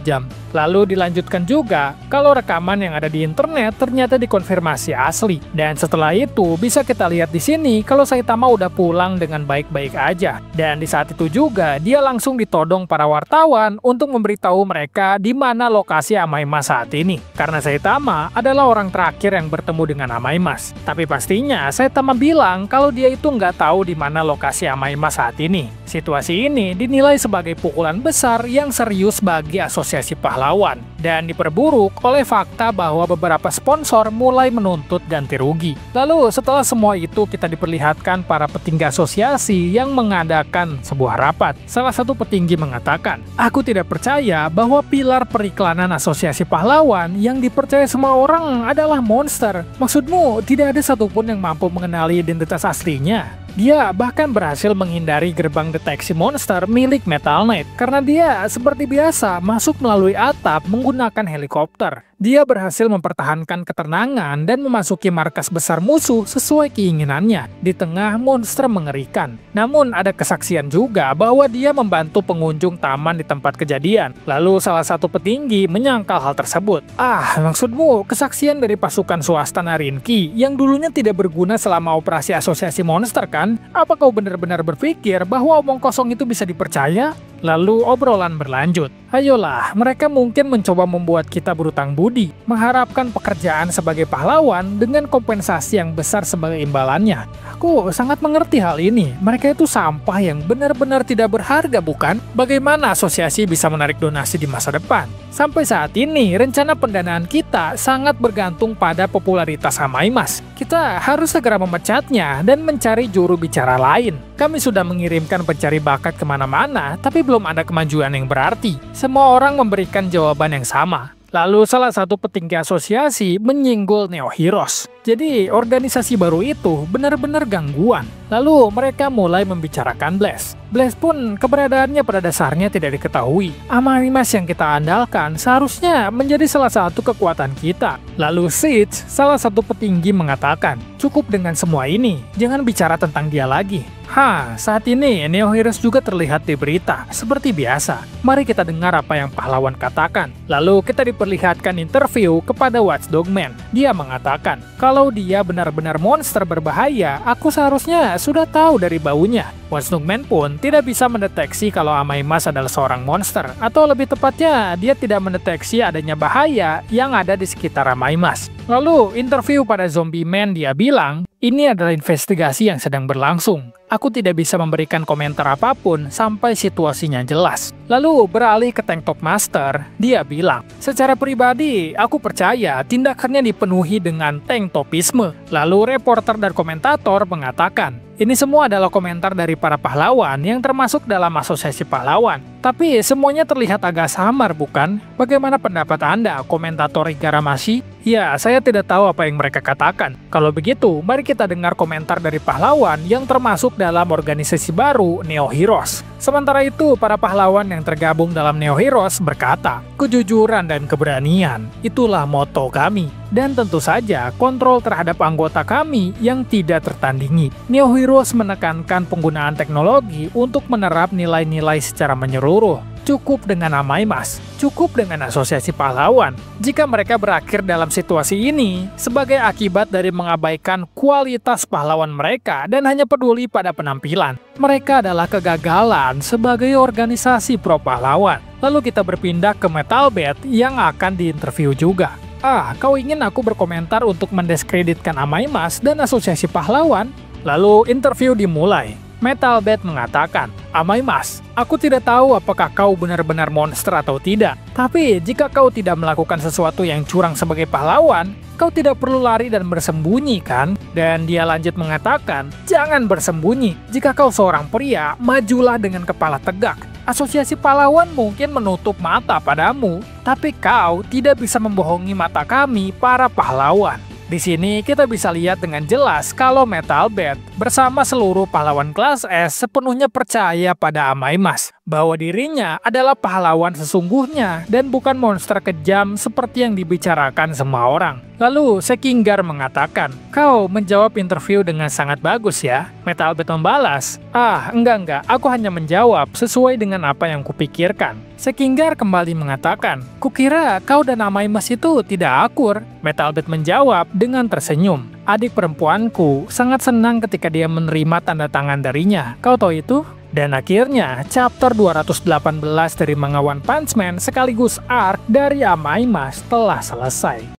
Lalu dilanjutkan juga, kalau rekaman yang ada di internet ternyata dikonfirmasi asli. Dan setelah itu, bisa kita lihat di sini kalau Saitama udah pulang dengan baik-baik aja. Dan di saat itu juga, dia langsung ditodong para wartawan untuk memberitahu mereka di mana lokasi Amaimas saat ini. Karena Saitama adalah orang terakhir yang bertemu dengan Amaimas. Tapi pastinya, Saitama bilang kalau dia itu nggak tahu di mana lokasi Amaimas saat ini. Situasi ini dinilai sebagai pukulan besar sponsor yang serius bagi asosiasi pahlawan, dan diperburuk oleh fakta bahwa beberapa sponsor mulai menuntut ganti rugi. Lalu setelah semua itu kita diperlihatkan para petinggi asosiasi yang mengadakan sebuah rapat. Salah satu petinggi mengatakan, "Aku tidak percaya bahwa pilar periklanan asosiasi pahlawan yang dipercaya semua orang adalah monster. Maksudmu, tidak ada satupun yang mampu mengenali identitas aslinya?" Dia bahkan berhasil menghindari gerbang deteksi monster milik Metal Knight karena dia seperti biasa masuk melalui atap menggunakan helikopter. Dia berhasil mempertahankan ketenangan dan memasuki markas besar musuh sesuai keinginannya di tengah monster mengerikan. Namun ada kesaksian juga bahwa dia membantu pengunjung taman di tempat kejadian. Lalu salah satu petinggi menyangkal hal tersebut. Maksudmu kesaksian dari pasukan swasta Narinki yang dulunya tidak berguna selama operasi asosiasi monster kan? Apa kau benar-benar berpikir bahwa omong kosong itu bisa dipercaya? Lalu obrolan berlanjut. Ayolah, mereka mungkin mencoba membuat kita berutang budi, mengharapkan pekerjaan sebagai pahlawan dengan kompensasi yang besar sebagai imbalannya. Aku sangat mengerti hal ini. Mereka itu sampah yang benar-benar tidak berharga, bukan? Bagaimana asosiasi bisa menarik donasi di masa depan? Sampai saat ini, rencana pendanaan kita sangat bergantung pada popularitas Hamaimas. Kita harus segera memecatnya dan mencari juru bicara lain. Kami sudah mengirimkan pencari bakat kemana-mana, tapi belum ada kemajuan yang berarti. Semua orang memberikan jawaban yang sama. Lalu salah satu petinggi asosiasi menyinggol Neo Heroes. Jadi organisasi baru itu benar-benar gangguan. Lalu mereka mulai membicarakan Blaze. Blaze pun keberadaannya pada dasarnya tidak diketahui. Hamaimas yang kita andalkan seharusnya menjadi salah satu kekuatan kita. Lalu Siege, salah satu petinggi mengatakan, "Cukup dengan semua ini, jangan bicara tentang dia lagi." Saat ini Neo Heroes juga terlihat di berita, seperti biasa. Mari kita dengar apa yang pahlawan katakan. Lalu kita diperlihatkan interview kepada Watchdog Man. Dia mengatakan, kalau dia benar-benar monster berbahaya, aku seharusnya sudah tahu dari baunya. Watchdog Man pun tidak bisa mendeteksi kalau Hamaimas adalah seorang monster, atau lebih tepatnya, dia tidak mendeteksi adanya bahaya yang ada di sekitar Hamaimas. Lalu interview pada Zombie Man, dia bilang, ini adalah investigasi yang sedang berlangsung. Aku tidak bisa memberikan komentar apapun sampai situasinya jelas. Lalu beralih ke Tank Top Master, dia bilang, secara pribadi, aku percaya tindakannya dipenuhi dengan tank topisme. Lalu reporter dan komentator mengatakan, ini semua adalah komentar dari para pahlawan yang termasuk dalam asosiasi pahlawan. Tapi semuanya terlihat agak samar, bukan? Bagaimana pendapat Anda, komentator Igarashi? Ya, saya tidak tahu apa yang mereka katakan. Kalau begitu, mari kita dengar komentar dari pahlawan yang termasuk dalam organisasi baru Neo Heroes. Sementara itu, para pahlawan yang tergabung dalam Neo Heroes berkata, kejujuran dan keberanian, itulah moto kami. Dan tentu saja, kontrol terhadap anggota kami yang tidak tertandingi. Neo Heroes menekankan penggunaan teknologi untuk menerap nilai-nilai secara menyeluruh. Cukup dengan Hamaimas, cukup dengan asosiasi pahlawan. Jika mereka berakhir dalam situasi ini, sebagai akibat dari mengabaikan kualitas pahlawan mereka dan hanya peduli pada penampilan, mereka adalah kegagalan sebagai organisasi pro pahlawan. Lalu kita berpindah ke Metal Bat yang akan diinterview juga. Kau ingin aku berkomentar untuk mendiskreditkan Hamaimas dan asosiasi pahlawan? Lalu interview dimulai. Metal Bat mengatakan, Hamaimas, aku tidak tahu apakah kau benar-benar monster atau tidak. Tapi jika kau tidak melakukan sesuatu yang curang sebagai pahlawan, kau tidak perlu lari dan bersembunyi kan? Dan dia lanjut mengatakan, jangan bersembunyi. Jika kau seorang pria, majulah dengan kepala tegak. Asosiasi pahlawan mungkin menutup mata padamu, tapi kau tidak bisa membohongi mata kami, para pahlawan. Di sini kita bisa lihat dengan jelas kalau Metal Bat bersama seluruh pahlawan kelas S sepenuhnya percaya pada Hamaimas, bahwa dirinya adalah pahlawan sesungguhnya dan bukan monster kejam seperti yang dibicarakan semua orang. Lalu Sekingar mengatakan, kau menjawab interview dengan sangat bagus ya. Metal Bat membalas, enggak, aku hanya menjawab sesuai dengan apa yang kupikirkan. Sekingar kembali mengatakan, kukira kau dan Hamaimas itu tidak akur. Metal Bat menjawab dengan tersenyum, adik perempuanku sangat senang ketika dia menerima tanda tangan darinya. Kau tahu itu? Dan akhirnya, chapter 218 dari manga One Punch Man sekaligus arc dari Hamaimas telah selesai.